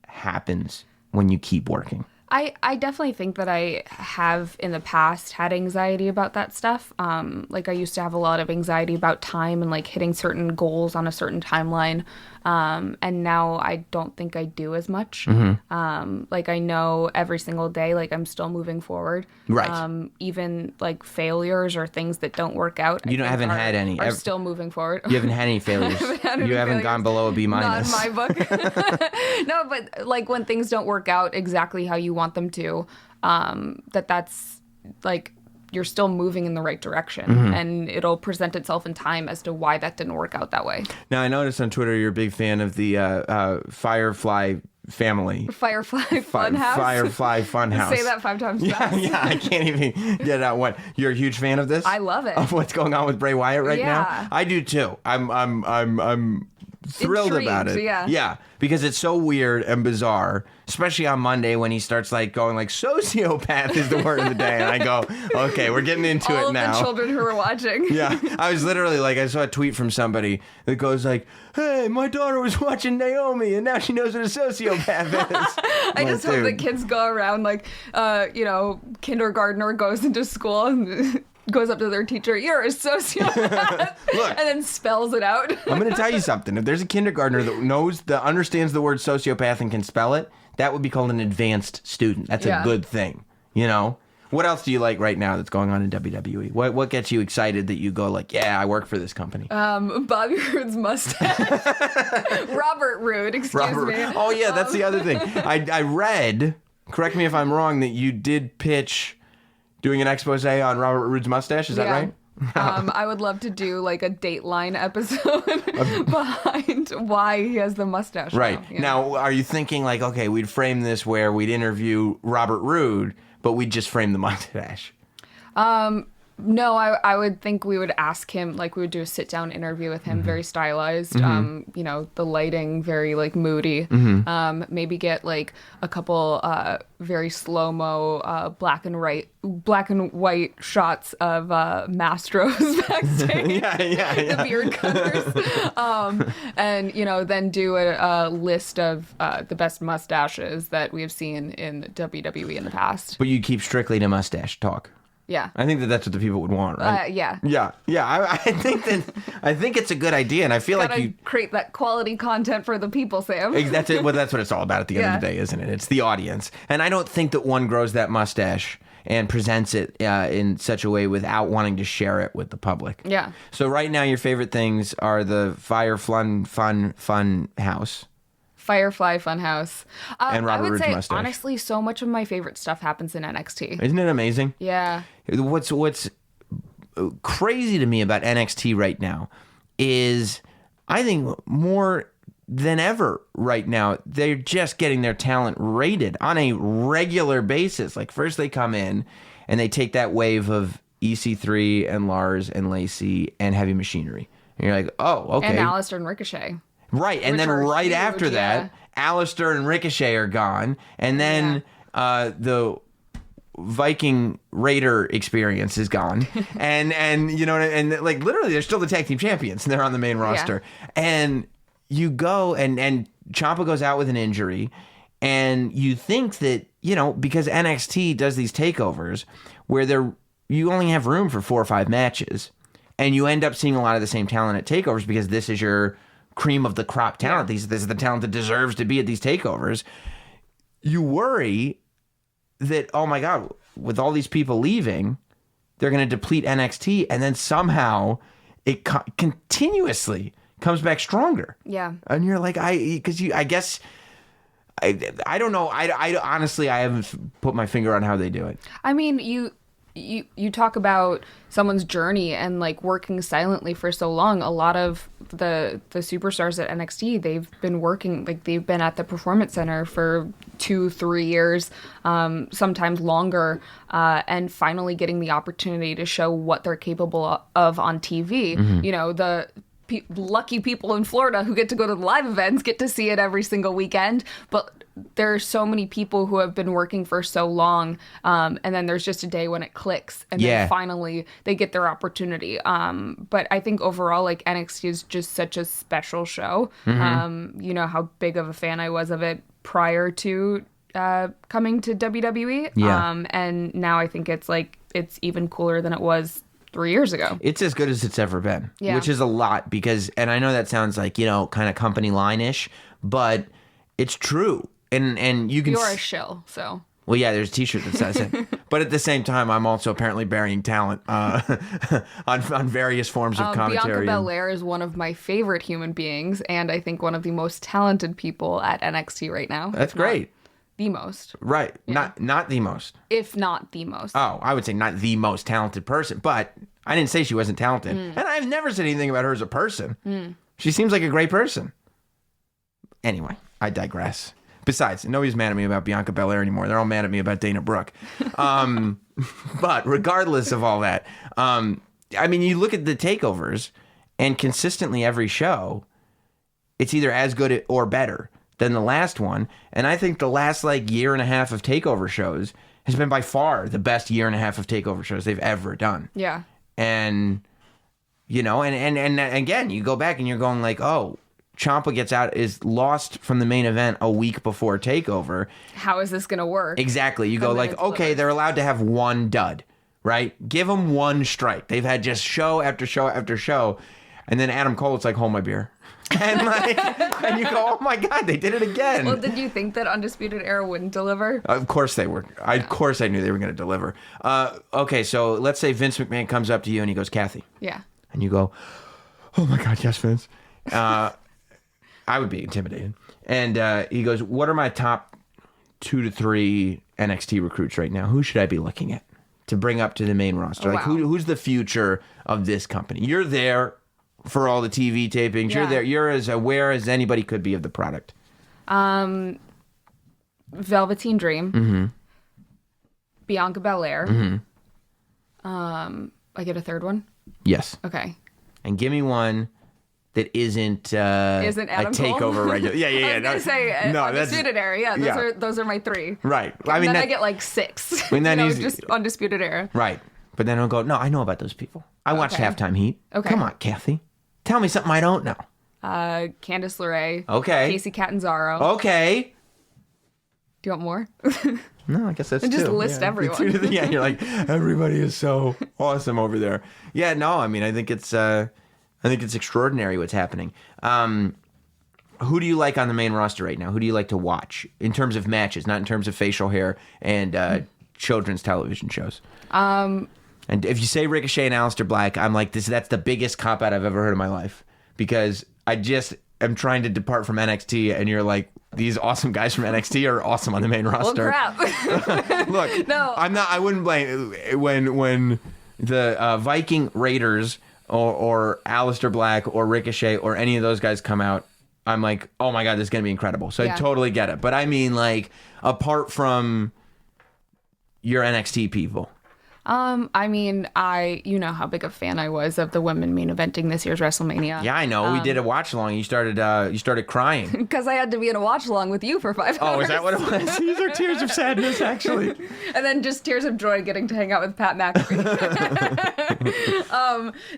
happens when you keep working. I definitely think that I have in the past had anxiety about that stuff. Like, I used to have a lot of anxiety about time and like hitting certain goals on a certain timeline. And now I don't think I do as much. Like, I know every single day, like, I'm still moving forward. Right. Even like failures or things that don't work out. Haven't had any. Are still moving forward. You haven't had any failures. You haven't gone below a B-. Not in my book. No, but like, when things don't work out exactly how you want them to, that's like, you're still moving in the right direction, and it'll present itself in time as to why that didn't work out that way. Now, I noticed on Twitter you're a big fan of the Firefly family. Firefly Funhouse. Firefly Funhouse. Say that 5 times fast. Yeah, I can't even get it out. What? You're a huge fan of this? I love it. Of what's going on with Bray Wyatt right now? Yeah. I do too. I'm thrilled about it. Intrigued, Yeah, because it's so weird and bizarre, especially on Monday when he starts like going like, sociopath is the word of the day, and I go, okay, we're getting into All it of now. the children who are watching. Yeah, I was literally like, I saw a tweet from somebody that goes like, hey, my daughter was watching Naomi and now she knows what a sociopath is. I just hope that kids go around like, kindergartner goes into school and goes up to their teacher, you're a sociopath, Look, and then spells it out. I'm going to tell you something. If there's a kindergartner that understands the word sociopath and can spell it, that would be called an advanced student. That's a good thing, you know? What else do you like right now that's going on in WWE? What gets you excited that you go like, yeah, I work for this company? Bobby Roode's mustache. Robert Roode, excuse me. Oh, yeah, that's the other thing. I read, correct me if I'm wrong, that you did pitch doing an expose on Robert Roode's mustache. Is that right? I would love to do like a Dateline episode behind why he has the mustache. Right. Now, are you thinking like, okay, we'd frame this where we'd interview Robert Roode, but we'd just frame the mustache? No, I would think we would ask him, like, we would do a sit-down interview with him, very stylized, the lighting very, like, moody. Maybe get, like, a couple very slow-mo black and white shots of Mastros backstage. Yeah. The beard cutters. And, then do a list of the best mustaches that we have seen in WWE in the past. But you keep strictly to mustache talk. Yeah. I think that's what the people would want, right? Yeah. Yeah. I think it's a good idea, and I feel like you create that quality content for the people, Sam. That's it. Well, that's what it's all about at the end of the day, isn't it? It's the audience, and I don't think that one grows that mustache and presents it in such a way without wanting to share it with the public. Yeah. So right now, your favorite things are the Fun House. Firefly Funhouse. And Robert I would Roode's say, mustache. honestly, so much of my favorite stuff happens in NXT. Isn't it amazing? Yeah. What's crazy to me about NXT right now is I think more than ever right now, they're just getting their talent rated on a regular basis. Like, first they come in and they take that wave of EC3 and Lars and Laci and Heavy Machinery. And you're like, oh, okay. And Alistar and Ricochet. Right, and then right huge, after that, Alistar and Ricochet are gone, and then the Viking Raider experience is gone, and like literally they're still the tag team champions, and they're on the main roster, and you go and Champa goes out with an injury, and you think that because NXT does these takeovers where you only have room for 4 or 5 matches, and you end up seeing a lot of the same talent at takeovers because this is your cream of the crop talent. This is the talent that deserves to be at these takeovers. You worry that, oh my God, with all these people leaving, they're going to deplete NXT, and then somehow it continuously comes back stronger. Yeah. And you're like, I don't know. I honestly, I haven't put my finger on how they do it. I mean, you talk about someone's journey and like working silently for so long. A lot of the superstars at NXT, they've been working, like they've been at the Performance Center for 2-3 years, sometimes longer, and finally getting the opportunity to show what they're capable of on TV. Mm-hmm. You know, the lucky people in Florida who get to go to the live events get to see it every single weekend, but there are so many people who have been working for so long, and then there's just a day when it clicks, and then finally they get their opportunity. But I think overall, like, NXT is just such a special show. Mm-hmm. You know how big of a fan I was of it prior to coming to WWE, and now I think it's even cooler than it was 3 years ago. It's as good as it's ever been, which is a lot because, and I know that sounds like, you know, kind of company line-ish, but it's true. And you can... You're a shill, so... Well, yeah, there's a t-shirt that says it. But at the same time, I'm also apparently burying talent on various forms of commentary. Bianca Belair is one of my favorite human beings, and I think one of the most talented people at NXT right now. That's great. The most. Right. Yeah. Not the most. If not the most. Oh, I would say not the most talented person, but I didn't say she wasn't talented. And I've never said anything about her as a person. She seems like a great person. Anyway, I digress. Besides, nobody's mad at me about Bianca Belair anymore. They're all mad at me about Dana Brooke. But regardless of all that, I mean, you look at the takeovers, and consistently every show, it's either as good or better than the last one. And I think the last year and a half of takeover shows has been by far the best year and a half of takeover shows they've ever done. Yeah. And, you know, and again, you go back and you're going like, oh, Champa is lost from the main event a week before takeover. How is this going to work? Exactly. You go like, okay, they're allowed to have one dud, right? Give them one strike. They've had just show after show after show. And then Adam Cole's like, hold my beer. And and you go, oh my God, they did it again. Well, did you think that Undisputed Era wouldn't deliver? Of course they were. Of course I knew they were going to deliver. Okay, so let's say Vince McMahon comes up to you and he goes, Cathy. Yeah. And you go, oh my God, yes, Vince. I would be intimidated. And he goes, what are my top 2 to 3 NXT recruits right now? Who should I be looking at to bring up to the main roster? Like, who's the future of this company? You're there for all the TV tapings. Yeah. You're there. You're as aware as anybody could be of the product. Velveteen Dream. Mm-hmm. Bianca Belair. Mm-hmm. I get a third one? Yes. Okay. And give me one that isn't Adam a takeover regular. Yeah. I was going to say Undisputed Era. Yeah, those are my 3. Right. I mean, then I get 6. When then he's just Undisputed Era. Right. But then he'll go, no, I know about those people. I watched Halftime Heat. Okay. Come on, Cathy. Tell me something I don't know. Candice LeRae. Okay. Casey Catanzaro. Okay. Do you want more? No, I guess that's and just list everyone. Yeah, you're like, everybody is so awesome over there. Yeah, no, I mean, I think it's extraordinary what's happening. Who do you like on the main roster right now? Who do you like to watch in terms of matches, not in terms of facial hair and children's television shows? And if you say Ricochet and Alistar Black, I'm like, that's the biggest cop-out I've ever heard in my life. Because I just am trying to depart from NXT, and you're like, these awesome guys from NXT are awesome on the main roster. Well, crap. Look, no. I wouldn't blame when the Viking Raiders or Alistar Black or Ricochet or any of those guys come out, I'm like, oh my God, this is going to be incredible. So I totally get it. But I mean, apart from your NXT people. I mean, you know how big a fan I was of the women main eventing this year's WrestleMania. Yeah, I know. We did a watch along. You started crying because I had to be in a watch along with you for 5 hours. Oh, is that what it was? These are tears of sadness, actually. And then just tears of joy getting to hang out with Pat McAfee.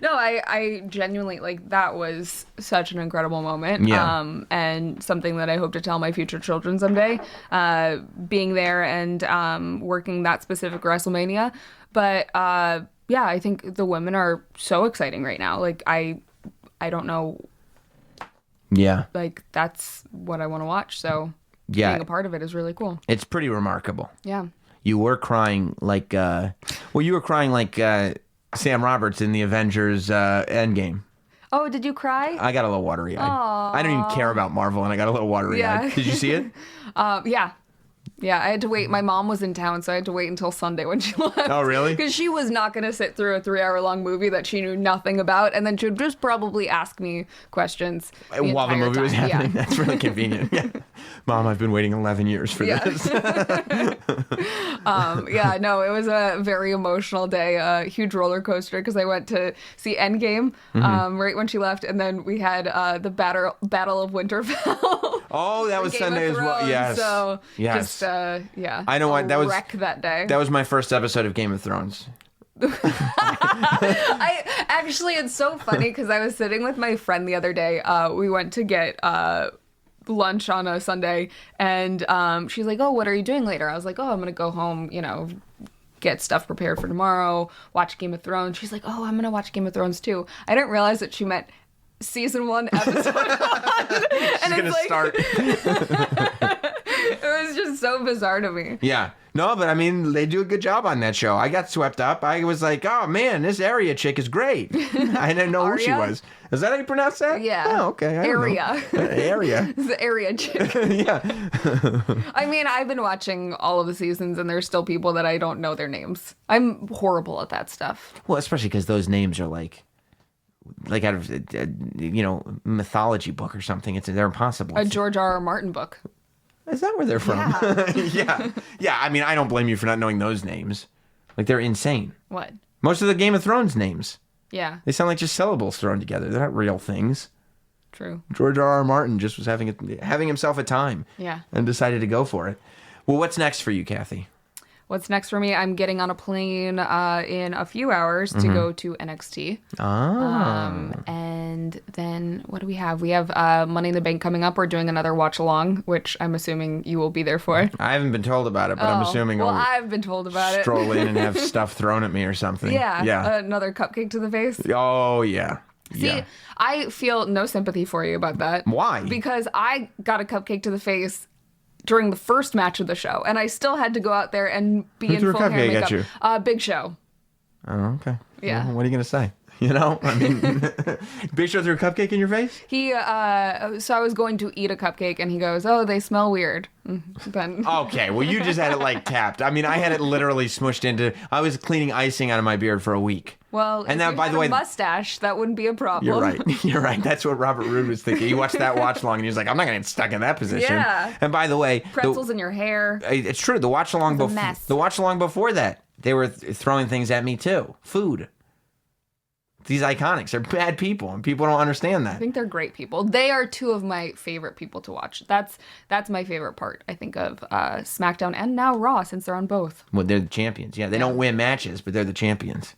No, I genuinely that was such an incredible moment. Yeah. And something that I hope to tell my future children someday. Being there and working that specific WrestleMania. But yeah, I think the women are so exciting right now. I don't know Yeah. like that's what I want to watch. So Yeah. being a part of it is really cool. It's pretty remarkable. Yeah. You were crying like, you were crying like Sam Roberts in the Avengers Endgame. Oh, did you cry? I got a little watery eyed. I don't even care about Marvel, and I got a little watery eyed. Yeah. Did you see it? Yeah. Yeah, I had to wait. My mom was in town, so I had to wait until Sunday when she left. Oh, really? Because she was not going to sit through a 3-hour-long movie that she knew nothing about, and then she would just probably ask me questions While the movie was time. happening. Yeah. That's really convenient. Yeah. Mom, I've been waiting 11 years for this. Yeah, no, it was a very emotional day, a huge roller coaster because I went to see Endgame right when she left, and then we had the Battle of Winterfell. Oh, that was Game Sunday of as well. Thrones, Yes. So Yes. just yeah. I know what that was. Wreck that day. That was my first episode of Game of Thrones. I actually, it's so funny because I was sitting with my friend the other day. We went to get lunch on a Sunday, and she's like, "Oh, what are you doing later?" I was like, "Oh, I'm gonna go home, get stuff prepared for tomorrow, watch Game of Thrones." She's like, "Oh, I'm gonna watch Game of Thrones too." I didn't realize that she meant season 1, episode 1. She's And gonna start. It was just so bizarre to me. Yeah. No, but I mean, they do a good job on that show. I got swept up. I was like, oh man, this Arya chick is great. I didn't know who she Arya? was. Is that how you pronounce that? Yeah. Oh, okay. I don't know. Area. Arya. It's the area chick. Yeah. I mean, I've been watching all of the seasons, and there's still people that I don't know their names. I'm horrible at that stuff. Well, especially because those names are like out of mythology book or something. They're impossible. A George R.R. Martin book. Is that where they're from? Yeah. Yeah. I mean, I don't blame you for not knowing those names. Like, they're insane. What? Most of the Game of Thrones names. Yeah, They sound like just syllables thrown together. They're not real things. true. George R.R. Martin just was having himself a time. Yeah. And decided to go for it. Well, what's next for you, Cathy? What's next for me? I'm getting on a plane in a few hours to go to NXT. And then what do we have? We have Money in the Bank coming up. We're doing another watch along, which I'm assuming you will be there for. I haven't been told about it, but I'm assuming Well, I'll I've been told about it. stroll in and have stuff thrown at me or something. Yeah. Yeah. Another cupcake to the face. Oh, yeah. See, Yeah. I feel no sympathy for you about that. Why? Because I got a cupcake to the face during the first match of the show, and I still had to go out there and be Who in threw a full hair and cupcake at makeup. you? Big Show. Oh, okay. Yeah. Well, what are you going to say? I mean, Big Show threw a cupcake in your face? He, so I was going to eat a cupcake, and he goes, "Oh, they smell weird." Then Okay, well, you just had it like tapped. I mean, I had it literally smushed into. I was cleaning icing out of my beard for a week. well, and if now, you by had the way, a mustache, that wouldn't be a problem. you're right. You're right. That's what Robert Roode was thinking. He watched that watch long and he was like, I'm not going to get stuck in that position. Yeah. And by the way, Pretzels in your hair. it's true. The watch along It's a mess. the watch along before that, they were throwing things at me too. Food. These iconics, they're bad people, and people don't understand that. I think they're great people. They are two of my favorite people to watch. That's my favorite part, I think, of SmackDown and now Raw, since they're on both. Well, they're the champions. Yeah, they don't win matches, but they're the champions.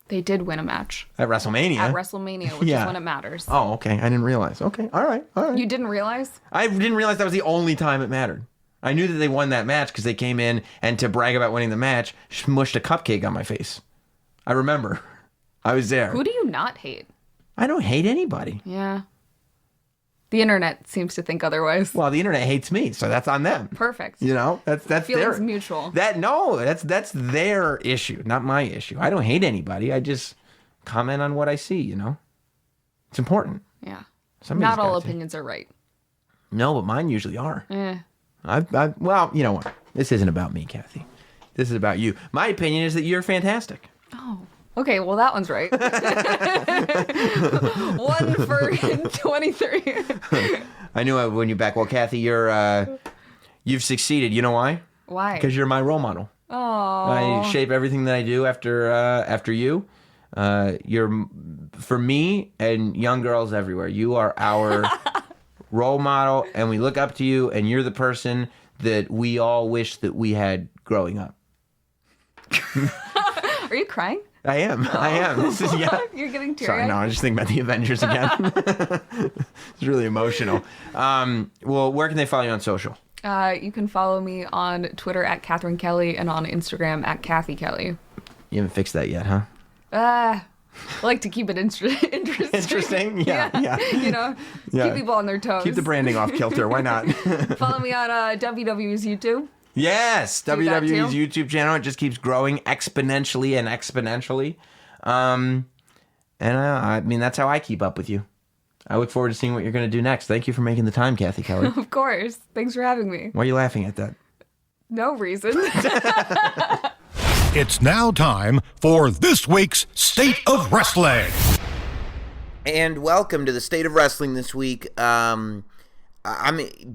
They did win a match At WrestleMania. at WrestleMania, which Yeah. is when it matters. Oh, okay. I didn't realize. Okay. All right. You didn't realize? I didn't realize that was the only time it mattered. I knew that they won that match because they came in and to brag about winning the match, smushed a cupcake on my face. I remember. I was there. Who do you not hate? I don't hate anybody. Yeah. The internet seems to think otherwise. Well, the internet hates me, so that's on them. Perfect. That's Feelings their mutual. That's their issue, not my issue. I don't hate anybody. I just comment on what I see. It's important. Yeah. Somebody's Not all got to. opinions are right. No, but mine usually are. Eh. Well, you know what? This isn't about me, Cathy. This is about you. My opinion is that you're fantastic. Oh. Okay, well, that one's right. 1 for 23. I knew I would win you back. Well, Cathy, you've succeeded. You know why? Why? Because you're my role model. Oh. I shape everything that I do after you. You're for me and young girls everywhere. You are our role model, and we look up to you. And you're the person that we all wish that we had growing up. Are you crying? I am. This is You're getting teary-eyed? Sorry, no, I just think about the Avengers again. It's really emotional. Well, where can they follow you on social? You can follow me on Twitter at Catherine Kelly and on Instagram at Cathy Kelly. You haven't fixed that yet, huh? I like to keep it interesting. Interesting? Yeah. Keep people on their toes. Keep the branding off kilter. Why not? Follow me on WWE's YouTube. Yes, Do that WWE's too. YouTube channel. It just keeps growing exponentially and exponentially. I mean, that's how I keep up with you. I look forward to seeing what you're going to do next. Thank you for making the time, Cathy Kelly. Of course. Thanks for having me. Why are you laughing at that? No reason. It's now time for this week's State of Wrestling. And welcome to the State of Wrestling this week. I'm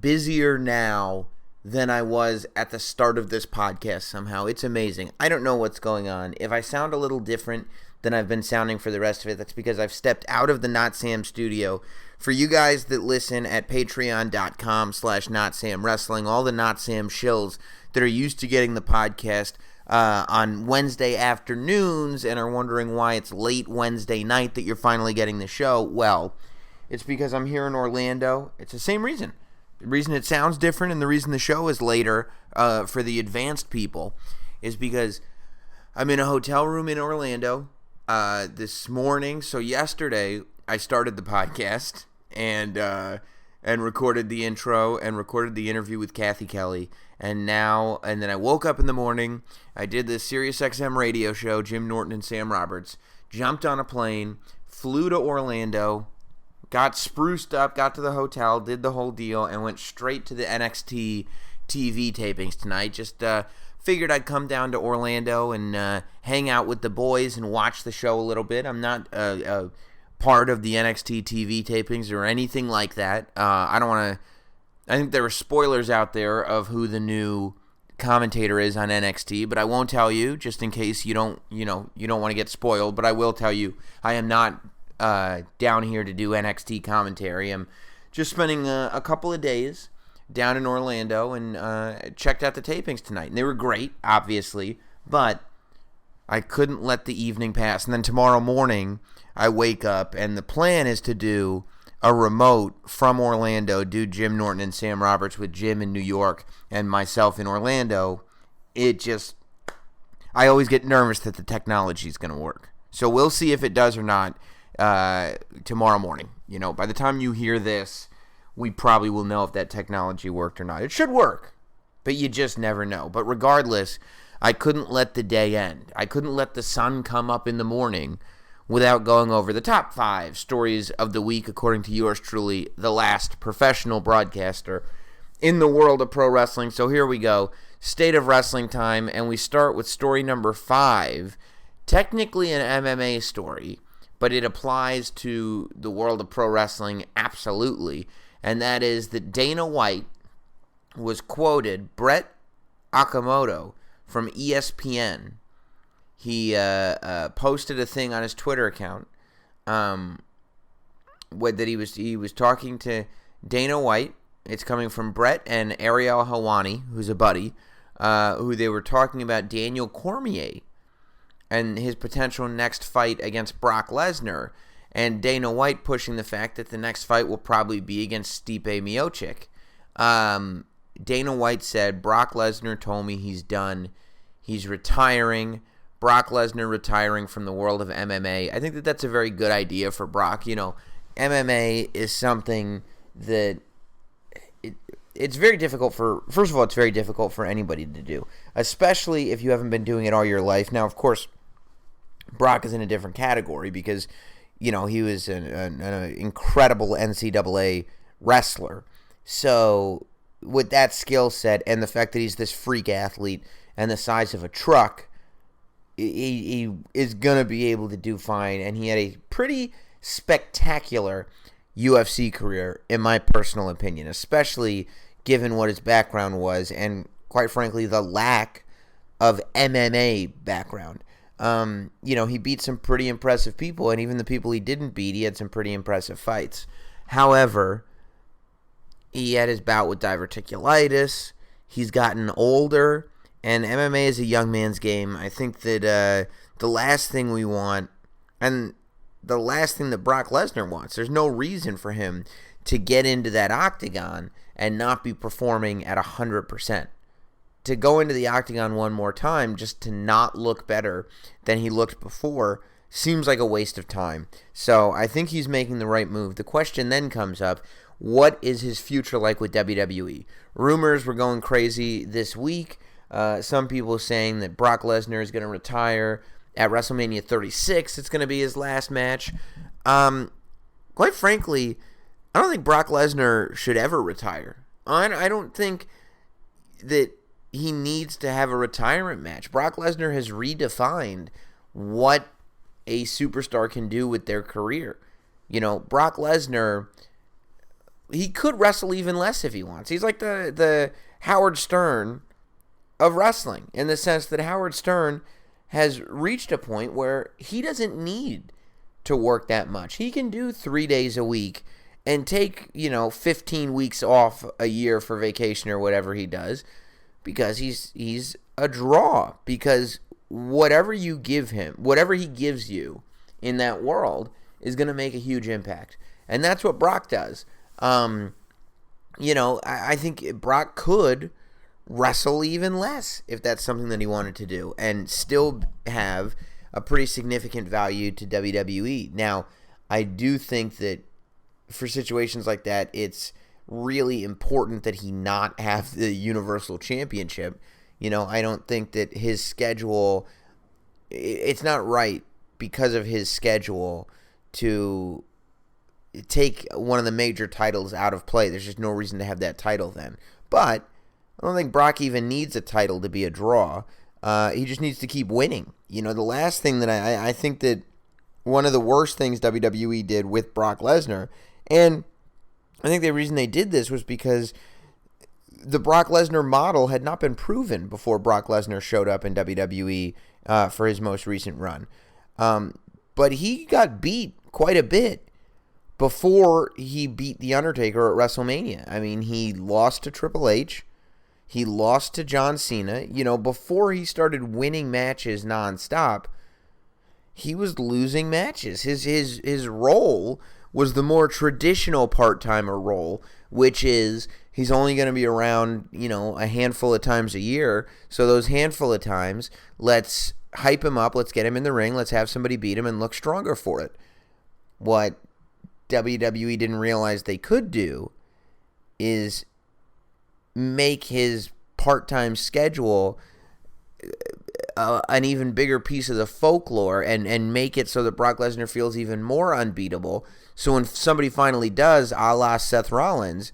busier now than I was at the start of this podcast somehow. It's amazing. I don't know what's going on. If I sound a little different than I've been sounding for the rest of it, that's because I've stepped out of the Notsam studio. For you guys that listen at patreon.com/NotSamWrestling, all the Notsam shills that are used to getting the podcast on Wednesday afternoons and are wondering why it's late Wednesday night that you're finally getting the show, well, it's because I'm here in Orlando. It's the same reason. The reason it sounds different and the reason the show is later for the advanced people is because I'm in a hotel room in Orlando this morning. So yesterday I started the podcast and recorded the intro and recorded the interview with Cathy Kelly. And then I woke up in the morning. I did this SiriusXM radio show, Jim Norton and Sam Roberts, jumped on a plane, flew to Orlando, got spruced up, got to the hotel, did the whole deal, and went straight to the NXT TV tapings tonight. Just figured I'd come down to Orlando and hang out with the boys and watch the show a little bit. I'm not a part of the NXT TV tapings or anything like that. I don't want to. I think there are spoilers out there of who the new commentator is on NXT, but I won't tell you just in case you don't want to get spoiled. But I will tell you, I am not down here to do NXT commentary. I'm just spending a couple of days down in Orlando and checked out the tapings tonight. And they were great, obviously, but I couldn't let the evening pass. And then tomorrow morning, I wake up, and the plan is to do a remote from Orlando, do Jim Norton and Sam Roberts with Jim in New York and myself in Orlando. I always get nervous that the technology is going to work. So we'll see if it does or not tomorrow morning. By the time you hear this, we probably will know if that technology worked or not. It should work, but you just never know. But regardless, I couldn't let the day end. I couldn't let the sun come up in the morning without going over the top 5 stories of the week, according to yours truly, the last professional broadcaster in the world of pro wrestling. So here we go, State of Wrestling time, and we start with story number 5, technically an MMA story, but it applies to the world of pro wrestling absolutely, and that is that Dana White was quoted, Brett Okamoto from ESPN, he posted a thing on his Twitter account that he was talking to Dana White. It's coming from Brett and Ariel Helwani, who's a buddy, who they were talking about Daniel Cormier and his potential next fight against Brock Lesnar, and Dana White pushing the fact that the next fight will probably be against Stipe Miocic. Dana White said, Brock Lesnar told me he's done. He's retiring. Brock Lesnar retiring from the world of MMA. I think that that's a very good idea for Brock. MMA is something that it's very difficult for, first of all, it's very difficult for anybody to do, especially if you haven't been doing it all your life. Now, of course, Brock is in a different category because, he was an incredible NCAA wrestler. So with that skill set and the fact that he's this freak athlete and the size of a truck, he is going to be able to do fine, and he had a pretty spectacular UFC career, in my personal opinion, especially given what his background was, and quite frankly, the lack of MMA background. He beat some pretty impressive people, and even the people he didn't beat, he had some pretty impressive fights. However, he had his bout with diverticulitis, he's gotten older, and MMA is a young man's game. I think that the last thing we want, and the last thing that Brock Lesnar wants, there's no reason for him to get into that octagon and not be performing at 100%. To go into the octagon one more time just to not look better than he looked before seems like a waste of time. So I think he's making the right move. The question then comes up, what is his future like with WWE? Rumors were going crazy this week. Some people saying that Brock Lesnar is going to retire at WrestleMania 36. It's going to be his last match. Quite frankly, I don't think Brock Lesnar should ever retire. I don't think that he needs to have a retirement match. Brock Lesnar has redefined what a superstar can do with their career. Brock Lesnar, he could wrestle even less if he wants. He's like the Howard Stern of wrestling, in the sense that Howard Stern has reached a point where he doesn't need to work that much. He can do 3 days a week and take, 15 weeks off a year for vacation or whatever he does, because he's a draw. Because whatever you give him, whatever he gives you in that world is going to make a huge impact. And that's what Brock does. I think Brock could wrestle even less if that's something that he wanted to do and still have a pretty significant value to WWE. Now, I do think that for situations like that, it's really important that he not have the Universal Championship. I don't think that his schedule, it's not right because of his schedule to take one of the major titles out of play. There's just no reason to have that title then. But I don't think Brock even needs a title to be a draw. He just needs to keep winning. The last thing that I think that one of the worst things WWE did with Brock Lesnar, and I think the reason they did this was because the Brock Lesnar model had not been proven before Brock Lesnar showed up in WWE for his most recent run. But he got beat quite a bit before he beat The Undertaker at WrestleMania. I mean, he lost to Triple H. He lost to John Cena. Before he started winning matches nonstop, he was losing matches. His role was the more traditional part-timer role, which is he's only going to be around, a handful of times a year. So those handful of times, let's hype him up, let's get him in the ring, let's have somebody beat him and look stronger for it. What WWE didn't realize they could do is make his part-time schedule an even bigger piece of the folklore and make it so that Brock Lesnar feels even more unbeatable. So when somebody finally does, a la Seth Rollins,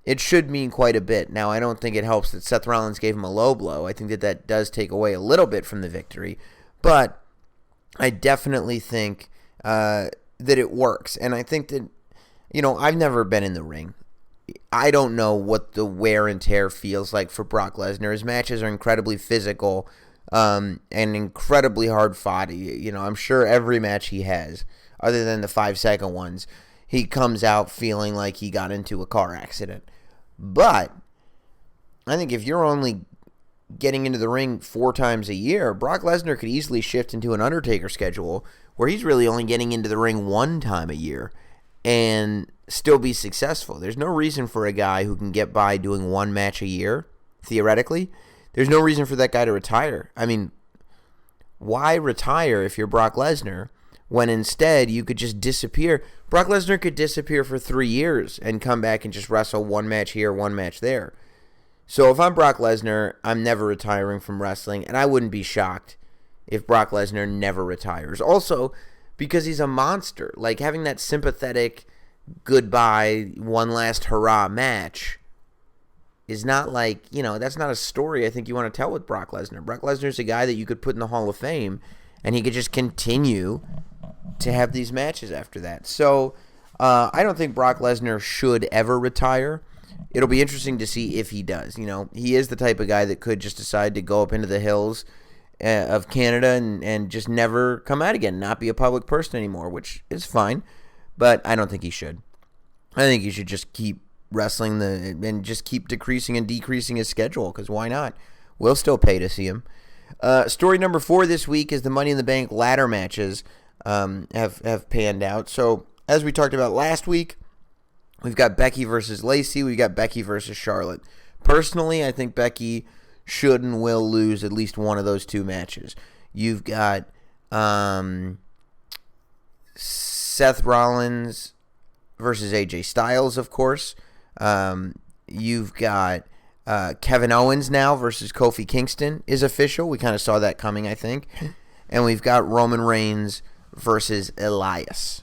it should mean quite a bit. Now, I don't think it helps that Seth Rollins gave him a low blow. I think that does take away a little bit from the victory. But I definitely think that it works. And I think that, I've never been in the ring. I don't know what the wear and tear feels like for Brock Lesnar. His matches are incredibly physical and incredibly hard fought. I'm sure every match he has, other than the 5-second ones, he comes out feeling like he got into a car accident. But I think if you're only getting into the ring 4 times a year, Brock Lesnar could easily shift into an Undertaker schedule where he's really only getting into the ring 1 time a year and still be successful. There's no reason for a guy who can get by doing 1 match a year, theoretically. There's no reason for that guy to retire. I mean, why retire if you're Brock Lesnar when instead you could just disappear? Brock Lesnar could disappear for 3 years and come back and just wrestle 1 match here, 1 match there. So if I'm Brock Lesnar, I'm never retiring from wrestling, and I wouldn't be shocked if Brock Lesnar never retires. Also, because he's a monster. Like, having that sympathetic goodbye, one last hurrah match is not like, that's not a story I think you want to tell with Brock Lesnar. Brock Lesnar's a guy that you could put in the Hall of Fame, and he could just continue to have these matches after that. So I don't think Brock Lesnar should ever retire. It'll be interesting to see if he does. He is the type of guy that could just decide to go up into the hills of Canada and just never come out again, not be a public person anymore, which is fine. But I don't think he should. I think he should just keep wrestling and just keep decreasing and decreasing his schedule, because why not? We'll still pay to see him. Story number 4 this week is the Money in the Bank ladder matches have panned out. So as we talked about last week, we've got Becky versus Laci. We've got Becky versus Charlotte. Personally, I think Becky should and will lose at least one of those 2 matches. You've got Seth Rollins versus AJ Styles, of course. You've got Kevin Owens now versus Kofi Kingston is official. We kind of saw that coming, I think. And we've got Roman Reigns versus Elias.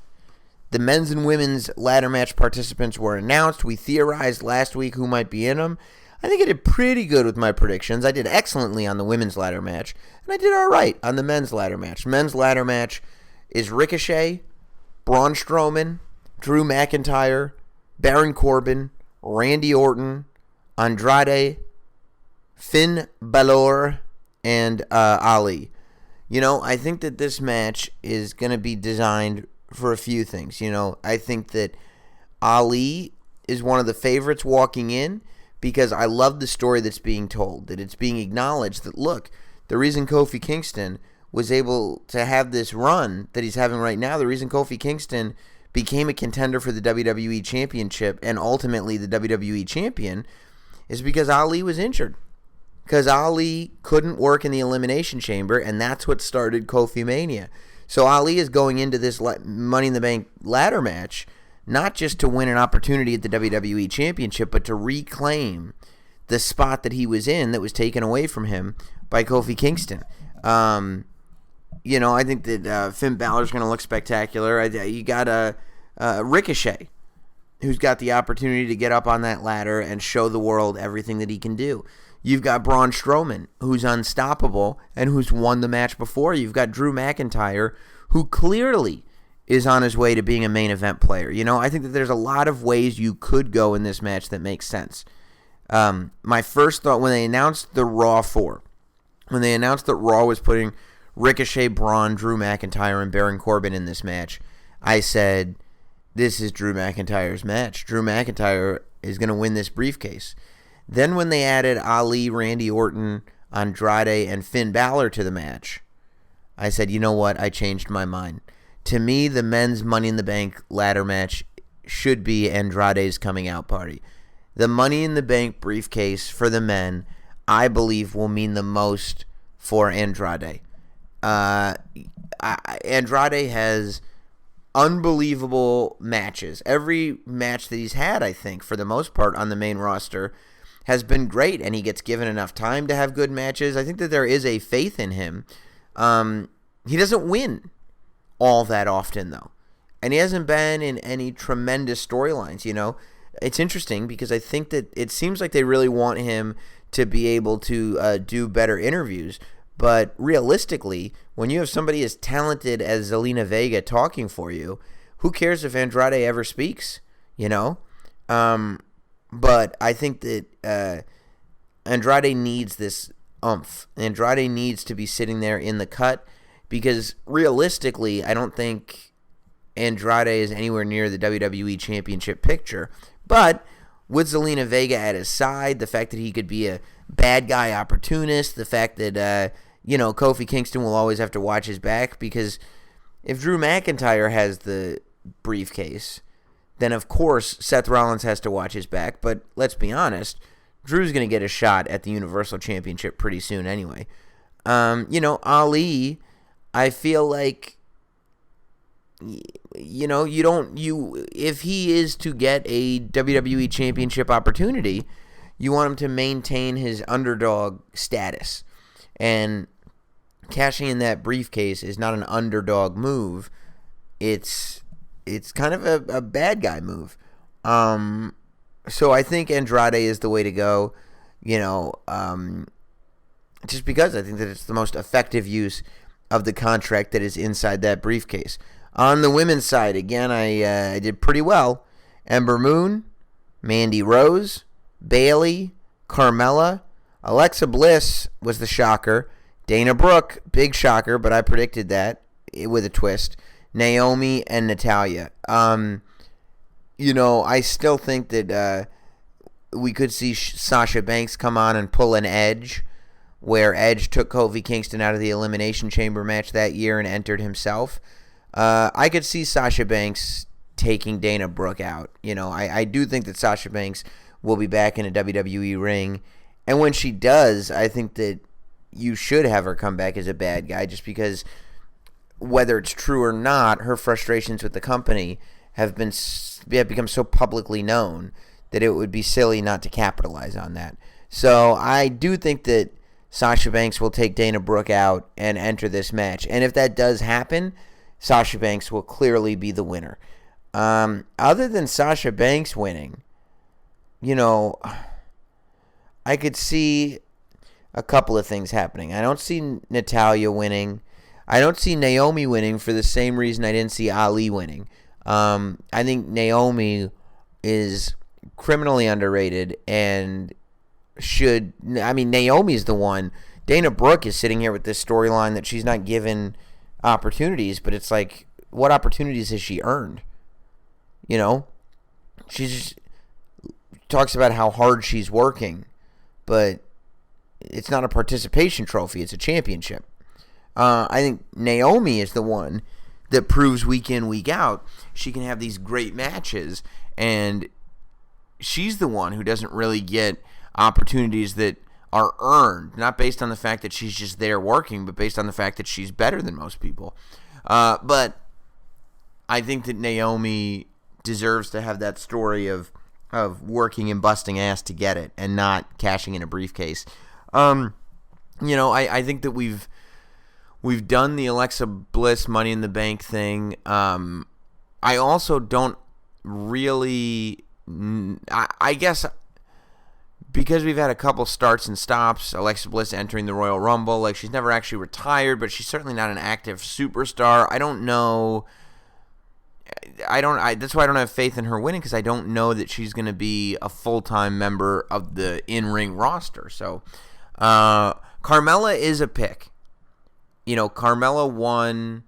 The men's and women's ladder match participants were announced. We theorized last week who might be in them. I think I did pretty good with my predictions. I did excellently on the women's ladder match, and I did all right on the men's ladder match. Men's ladder match is Ricochet, Braun Strowman, Drew McIntyre, Baron Corbin, Randy Orton, Andrade, Finn Balor, and Ali. I think that this match is going to be designed for a few things. I think that Ali is one of the favorites walking in because I love the story that's being told, that it's being acknowledged that, look, the reason Kofi Kingston was able to have this run that he's having right now, the reason Kofi Kingston became a contender for the WWE Championship and ultimately the WWE Champion is because Ali was injured. Because Ali couldn't work in the Elimination Chamber, and that's what started Kofi Mania. So Ali is going into this Money in the Bank ladder match not just to win an opportunity at the WWE Championship, but to reclaim the spot that he was in that was taken away from him by Kofi Kingston. I think that Finn Balor's going to look spectacular. You got Ricochet, who's got the opportunity to get up on that ladder and show the world everything that he can do. You've got Braun Strowman, who's unstoppable and who's won the match before. You've got Drew McIntyre, who clearly is on his way to being a main event player. I think that there's a lot of ways you could go in this match that makes sense. My first thought when they announced the Raw 4, when they announced that Raw was putting Ricochet, Braun, Drew McIntyre, and Baron Corbin in this match, I said, this is Drew McIntyre's match. Drew McIntyre is going to win this briefcase. Then when they added Ali, Randy Orton, Andrade, and Finn Balor to the match, I said, you know what? I changed my mind. To me, the men's Money in the Bank ladder match should be Andrade's coming out party. The Money in the Bank briefcase for the men, I believe, will mean the most for Andrade. Andrade has unbelievable matches. Every match that he's had, I think, for the most part on the main roster, has been great, and he gets given enough time to have good matches. I think that there is a faith in him. He doesn't win all that often, though, and he hasn't been in any tremendous storylines. It's interesting because I think that it seems like they really want him to be able to do better interviews, but realistically, when you have somebody as talented as Zelina Vega talking for you, who cares if Andrade ever speaks, But I think that Andrade needs this oomph. Andrade needs to be sitting there in the cut because realistically, I don't think Andrade is anywhere near the WWE Championship picture. But with Zelina Vega at his side, the fact that he could be a bad guy opportunist, the fact that, Kofi Kingston will always have to watch his back because if Drew McIntyre has the briefcase, then of course Seth Rollins has to watch his back. But let's be honest, Drew's going to get a shot at the Universal Championship pretty soon anyway. Ali, I feel like, if he is to get a WWE Championship opportunity, you want him to maintain his underdog status. And cashing in that briefcase is not an underdog move. It's kind of a bad guy move. So I think Andrade is the way to go, just because I think that it's the most effective use of the contract that is inside that briefcase. On the women's side, again, I did pretty well. Ember Moon, Mandy Rose, Bayley, Carmella, Alexa Bliss was the shocker. Dana Brooke, big shocker, but I predicted that with a twist. Naomi and Natalya. I still think that we could see Sasha Banks come on and pull an Edge, where Edge took Kofi Kingston out of the Elimination Chamber match that year and entered himself. I could see Sasha Banks taking Dana Brooke out. I do think that Sasha Banks will be back in a WWE ring. And when she does, I think that you should have her come back as a bad guy just because whether it's true or not, her frustrations with the company have become so publicly known that it would be silly not to capitalize on that. So I do think that Sasha Banks will take Dana Brooke out and enter this match. And if that does happen, Sasha Banks will clearly be the winner. Other than Sasha Banks winning, I could see a couple of things happening. I don't see Natalya winning. I don't see Naomi winning for the same reason I didn't see Ali winning. I think Naomi is criminally underrated and Naomi's the one. Dana Brooke is sitting here with this storyline that she's not given opportunities, but it's like, what opportunities has she earned? She just talks about how hard she's working, but it's not a participation trophy, it's a championship. I think Naomi is the one that proves week in, week out she can have these great matches, and she's the one who doesn't really get opportunities that are earned, not based on the fact that she's just there working, but based on the fact that she's better than most people. But I think that Naomi deserves to have that story of working and busting ass to get it and not cashing in a briefcase. I think that we've done the Alexa Bliss Money in the Bank thing. I also don't really, I guess, because we've had a couple starts and stops, Alexa Bliss entering the Royal Rumble, like, she's never actually retired, but she's certainly not an active superstar. I don't know. That's why I don't have faith in her winning, because I don't know that she's going to be a full-time member of the in-ring roster. So, Carmella is a pick. Carmella won.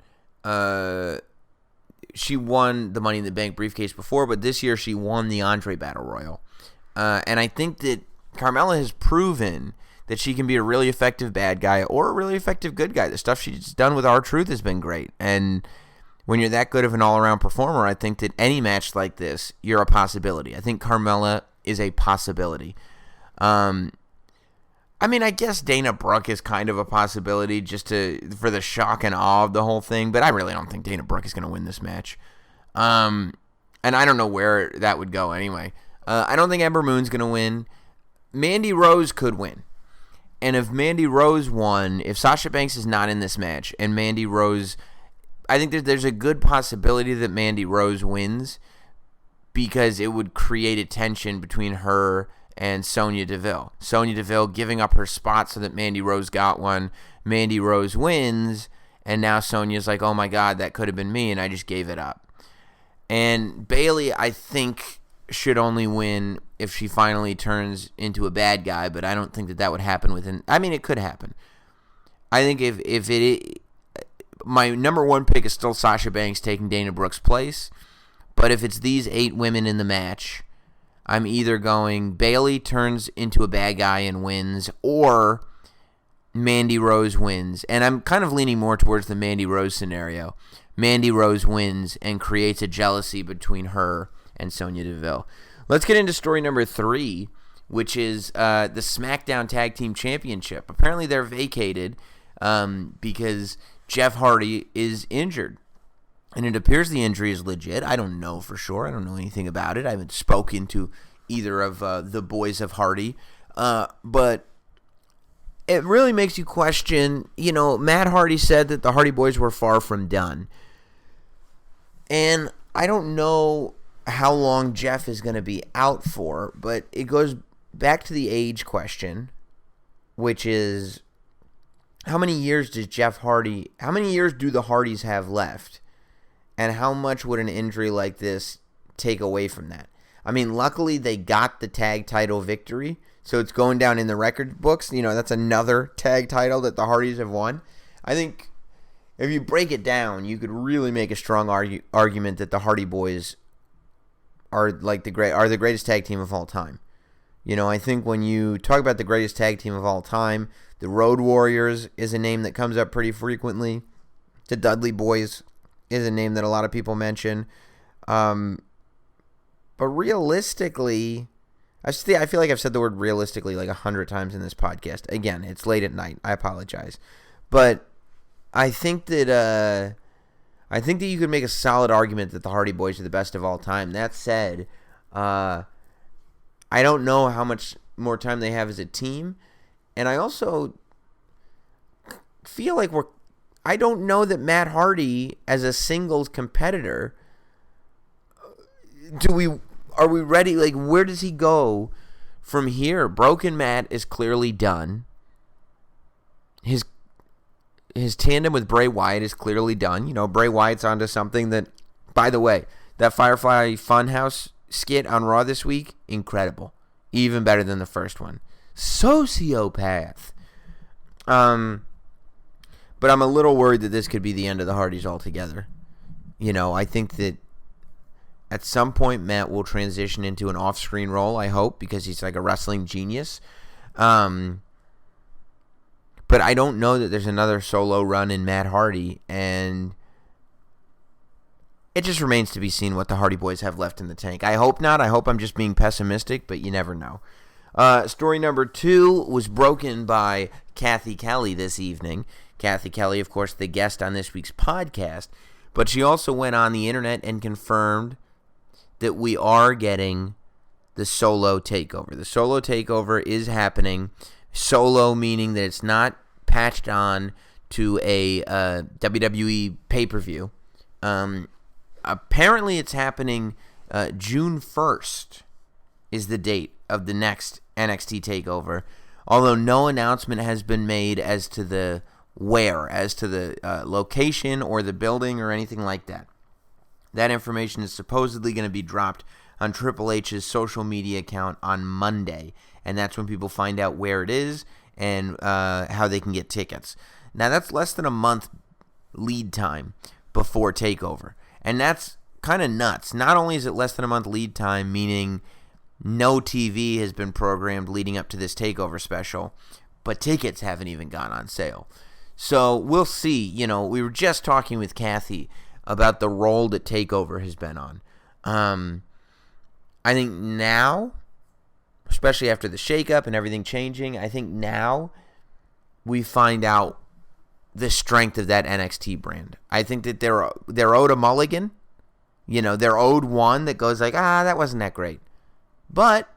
She won the Money in the Bank briefcase before, but this year she won the Andre Battle Royal. And I think that Carmella has proven that she can be a really effective bad guy or a really effective good guy. The stuff she's done with R-Truth has been great. And when you're that good of an all-around performer, I think that any match like this, you're a possibility. I think Carmella is a possibility. I guess Dana Brooke is kind of a possibility just for the shock and awe of the whole thing, but I really don't think Dana Brooke is going to win this match. And I don't know where that would go anyway. I don't think Ember Moon's going to win. Mandy Rose could win. And if Mandy Rose won, if Sasha Banks is not in this match, and Mandy Rose, I think there's a good possibility that Mandy Rose wins, because it would create a tension between her and Sonya Deville. Sonya Deville giving up her spot so that Mandy Rose got one. Mandy Rose wins, and now Sonya's like, oh my God, that could have been me, and I just gave it up. And Bayley, I think, should only win if she finally turns into a bad guy, but I don't think that would happen it could happen. I think if my number one pick is still Sasha Banks taking Dana Brooke's place, but if it's these 8 women in the match, I'm either going Bayley turns into a bad guy and wins, or Mandy Rose wins. And I'm kind of leaning more towards the Mandy Rose scenario. Mandy Rose wins and creates a jealousy between her and Sonya Deville. Let's get into story number 3, which is the SmackDown Tag Team Championship. Apparently they're vacated because Jeff Hardy is injured. And it appears the injury is legit. I don't know for sure. I don't know anything about it. I haven't spoken to either of the boys of Hardy. But it really makes you question, Matt Hardy said that the Hardy Boys were far from done. And I don't know how long Jeff is going to be out for, but it goes back to the age question, which is, how many years do the Hardys have left? And how much would an injury like this take away from that? Luckily they got the tag title victory, so it's going down in the record books. That's another tag title that the Hardys have won. I think if you break it down, you could really make a strong argument that the Hardy Boys are the greatest tag team of all time. I think when you talk about the greatest tag team of all time, the Road Warriors is a name that comes up pretty frequently. The Dudley Boys is a name that a lot of people mention. But realistically, I feel like I've said the word realistically like 100 times in this podcast. Again, it's late at night. I apologize. But I think that I think that you could make a solid argument that the Hardy Boys are the best of all time. That said, I don't know how much more time they have as a team, and I also feel like I don't know that Matt Hardy as a singles competitor. Are we ready? Like, where does he go from here? Broken Matt is clearly done. His tandem with Bray Wyatt is clearly done. Bray Wyatt's onto something that, by the way, that Firefly Funhouse skit on Raw this week, incredible. Even better than the first one. Sociopath. But I'm a little worried that this could be the end of the Hardys altogether. I think that at some point Matt will transition into an off-screen role, I hope, because he's like a wrestling genius. But I don't know that there's another solo run in Matt Hardy, and it just remains to be seen what the Hardy Boys have left in the tank. I hope not. I hope I'm just being pessimistic, but you never know. Story number 2 was broken by Cathy Kelley this evening. Cathy Kelley, of course, the guest on this week's podcast, but she also went on the internet and confirmed that we are getting the solo takeover. The solo takeover is happening. Solo meaning that it's not patched on to a WWE pay-per-view. Apparently it's happening June 1st is the date of the next NXT takeover, although no announcement has been made as to the location or the building or anything like that. That information is supposedly going to be dropped on Triple H's social media account on Monday, and that's when people find out where it is and how they can get tickets. Now, that's less than a month lead time before TakeOver, and that's kind of nuts. Not only is it less than a month lead time, meaning no TV has been programmed leading up to this TakeOver special, but tickets haven't even gone on sale. So we'll see. We were just talking with Cathy about the role that TakeOver has been on. I think now, especially after the shakeup and everything changing, I think now we find out the strength of that NXT brand. I think that they're owed a mulligan. They're owed one that goes like, that wasn't that great. But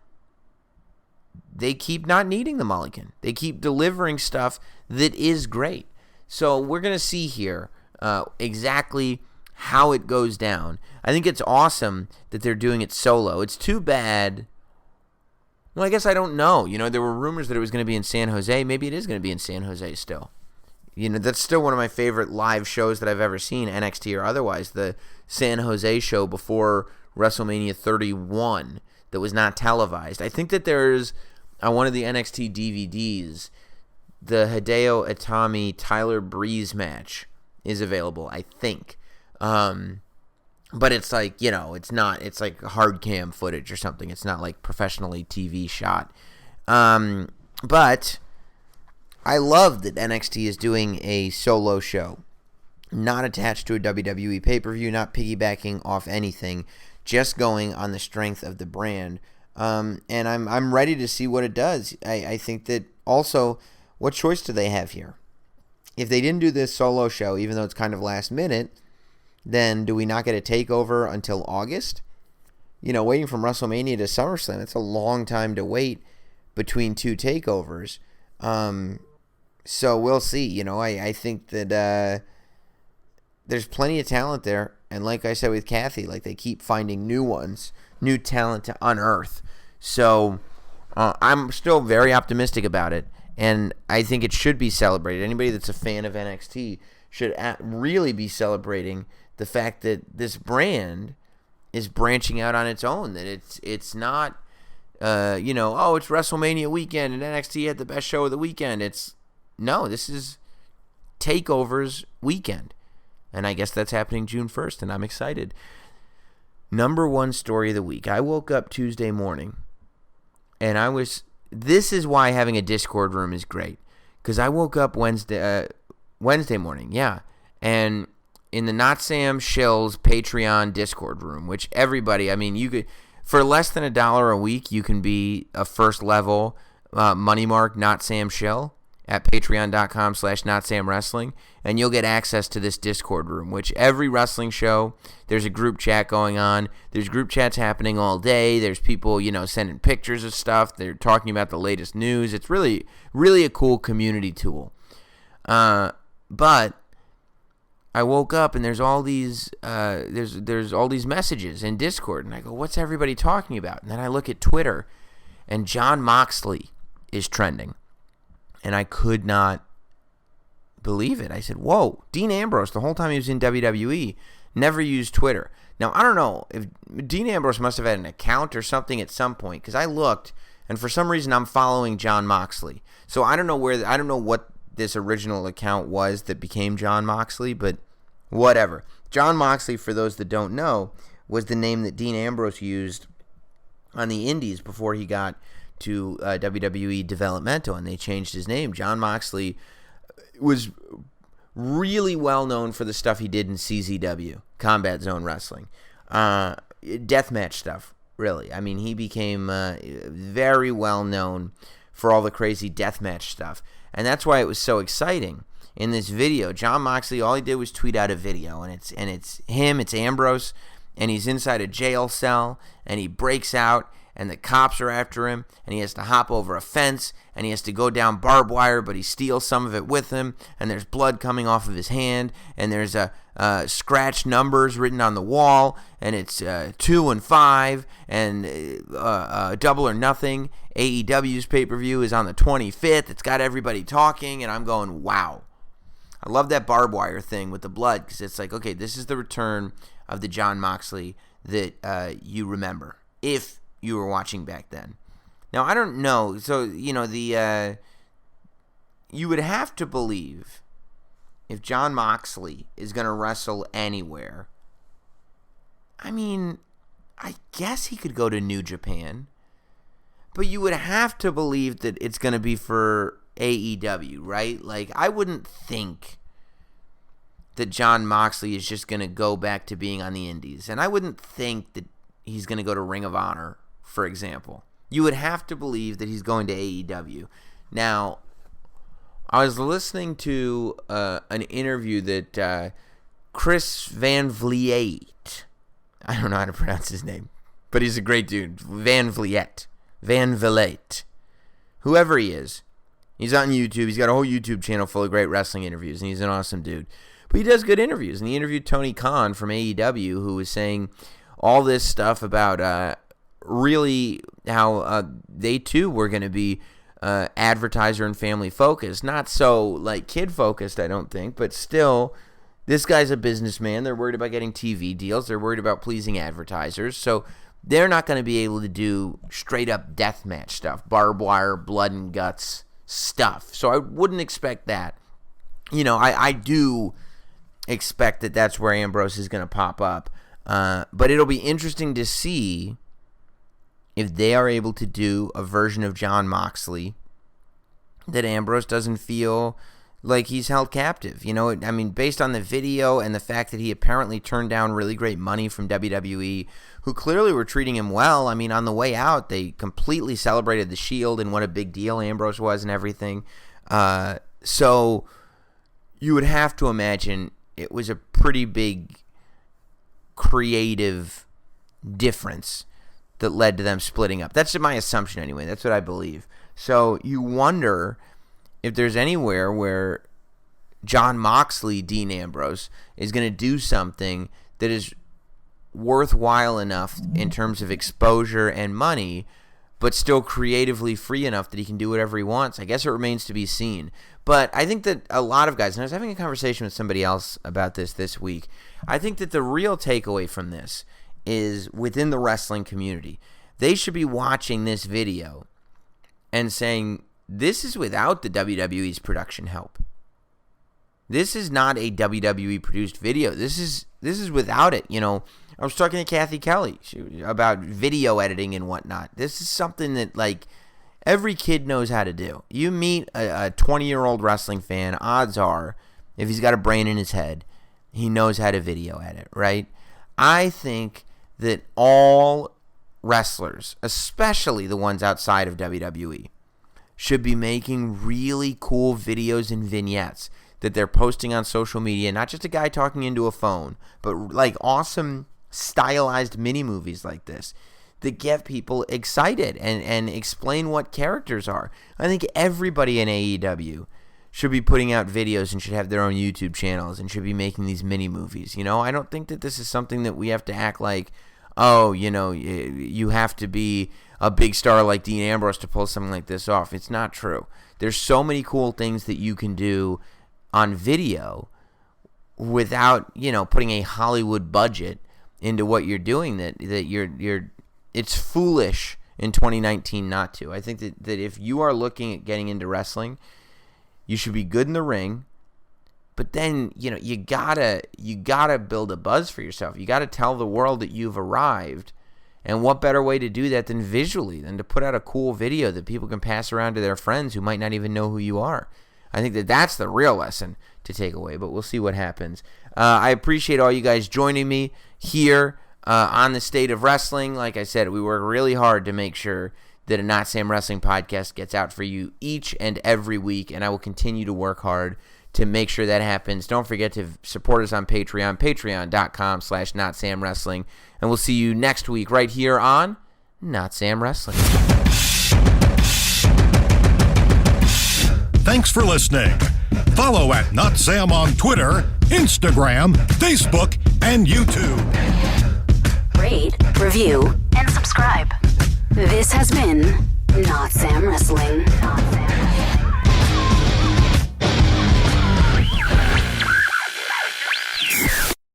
they keep not needing the mulligan. They keep delivering stuff that is great. So we're going to see here exactly how it goes down. I think it's awesome that they're doing it solo. It's too bad. Well, I guess I don't know. There were rumors that it was going to be in San Jose. Maybe it is going to be in San Jose still. That's still one of my favorite live shows that I've ever seen, NXT or otherwise. The San Jose show before WrestleMania 31 that was not televised. I think that there's on one of the NXT DVDs, the Hideo Itami Tyler Breeze match is available, I think. But it's like, it's like hard cam footage or something. It's not like professionally TV shot. But I love that NXT is doing a solo show, not attached to a WWE pay-per-view, not piggybacking off anything, just going on the strength of the brand. And I'm ready to see what it does. I think that also, what choice do they have here? If they didn't do this solo show, even though it's kind of last minute, then do we not get a takeover until August? Waiting from WrestleMania to SummerSlam, it's a long time to wait between two takeovers. So we'll see. I think that there's plenty of talent there. And like I said with Cathy, like they keep finding new ones, new talent to unearth. So I'm still very optimistic about it. And I think it should be celebrated. Anybody that's a fan of NXT should really be celebrating the fact that this brand is branching out on its own. That it's not, it's WrestleMania weekend and NXT had the best show of the weekend. This is TakeOver's weekend. And I guess that's happening June 1st, and I'm excited. Number 1 story of the week. I woke up Tuesday morning, and this is why having a Discord room is great. Because I woke up Wednesday morning, yeah. And in the Notsam Shills Patreon Discord room, which everybody, you could, for less than $1 a week, you can be a first level Money Mark Notsam Shill. at patreon.com/NotSamWrestling, and you'll get access to this Discord room, which every wrestling show, there's a group chat going on. There's group chats happening all day. There's people, sending pictures of stuff. They're talking about the latest news. It's really, really a cool community tool. But I woke up and there's all these there's all these messages in Discord, and I go, what's everybody talking about? And then I look at Twitter, and Jon Moxley is trending. And I could not believe it. I said, whoa, Dean Ambrose, the whole time he was in WWE, never used Twitter. Now, I don't know if Dean Ambrose must have had an account or something at some point, because I looked, and for some reason I'm following Jon Moxley. So I don't know what this original account was that became Jon Moxley, but whatever. Jon Moxley, for those that don't know, was the name that Dean Ambrose used on the indies before he got to WWE Developmental, and they changed his name. Jon Moxley was really well known for the stuff he did in CZW, Combat Zone Wrestling, deathmatch stuff, really. I mean, he became very well known for all the crazy deathmatch stuff, and that's why it was so exciting. In this video, Jon Moxley, all he did was tweet out a video, and it's him, it's Ambrose, and he's inside a jail cell, and he breaks out, and the cops are after him, and he has to hop over a fence, and he has to go down barbed wire, but he steals some of it with him, and there's blood coming off of his hand, and there's scratch numbers written on the wall, and it's 2 and 5, and Double or Nothing. AEW's pay-per-view is on the 25th. It's got everybody talking, and I'm going, wow. I love that barbed wire thing with the blood, because it's like, okay, this is the return of the Jon Moxley that you remember, if you were watching back then. Now, I don't know. So, you would have to believe if Jon Moxley is going to wrestle anywhere. I mean, I guess he could go to New Japan. But you would have to believe that it's going to be for AEW, right? Like, I wouldn't think that Jon Moxley is just going to go back to being on the indies. And I wouldn't think that he's going to go to Ring of Honor, for example. You would have to believe that he's going to AEW. Now, I was listening to an interview that Chris Van Vliet, I don't know how to pronounce his name, but he's a great dude, Van Vliet, whoever he is. He's on YouTube. He's got a whole YouTube channel full of great wrestling interviews, and he's an awesome dude. But he does good interviews, and he interviewed Tony Khan from AEW, who was saying all this stuff about really how they too were going to be advertiser and family focused. Not so like kid focused, I don't think, but still, this guy's a businessman. They're worried about getting TV deals. They're worried about pleasing advertisers. So they're not going to be able to do straight up deathmatch stuff, barbed wire, blood and guts stuff. So I wouldn't expect that. I do expect that that's where Ambrose is going to pop up. But it'll be interesting to see if they are able to do a version of Jon Moxley that Ambrose doesn't feel like he's held captive. I mean, based on the video and the fact that he apparently turned down really great money from WWE, who clearly were treating him well. I mean, on the way out, they completely celebrated the Shield and what a big deal Ambrose was and everything. So you would have to imagine it was a pretty big creative difference that led to them splitting up. That's my assumption anyway. That's what I believe. So you wonder if there's anywhere where Jon Moxley, Dean Ambrose, is going to do something that is worthwhile enough in terms of exposure and money, but still creatively free enough that he can do whatever he wants. I guess it remains to be seen. But I think that a lot of guys, and I was having a conversation with somebody else about this week, I think that the real takeaway from this is within the wrestling community. They should be watching this video and saying, this is without the WWE's production help. This is not a WWE produced video. This is without it. I was talking to Cathy Kelley about video editing and whatnot. This is something that like every kid knows how to do. You meet a 20-year-old wrestling fan, odds are, if he's got a brain in his head, he knows how to video edit, right? I think that all wrestlers, especially the ones outside of WWE, should be making really cool videos and vignettes that they're posting on social media, not just a guy talking into a phone, but like awesome stylized mini movies like this that get people excited and explain what characters are. I think everybody in AEW should be putting out videos and should have their own YouTube channels and should be making these mini movies. You know, I don't think that this is something that we have to act like, oh, you know, you have to be a big star like Dean Ambrose to pull something like this off. It's not true. There's so many cool things that you can do on video without, you know, putting a Hollywood budget into what you're doing that you're it's foolish in 2019 not to. I think that if you are looking at getting into wrestling, you should be good in the ring, but then, you know, you gotta build a buzz for yourself. You gotta tell the world that you've arrived. And what better way to do that than visually, than to put out a cool video that people can pass around to their friends who might not even know who you are. I think that that's the real lesson to take away, but we'll see what happens. I appreciate all you guys joining me here on the State of Wrestling. Like I said, we work really hard to make sure that a Not Sam Wrestling podcast gets out for you each and every week, and I will continue to work hard to make sure that happens. Don't forget to support us on Patreon, patreon.com/NotSamWrestling, and we'll see you next week right here on Not Sam Wrestling. Thanks for listening. Follow at Not Sam on Twitter, Instagram, Facebook, and YouTube. Rate, review, and subscribe. This has been Not Sam Wrestling. Not Sam Wrestling.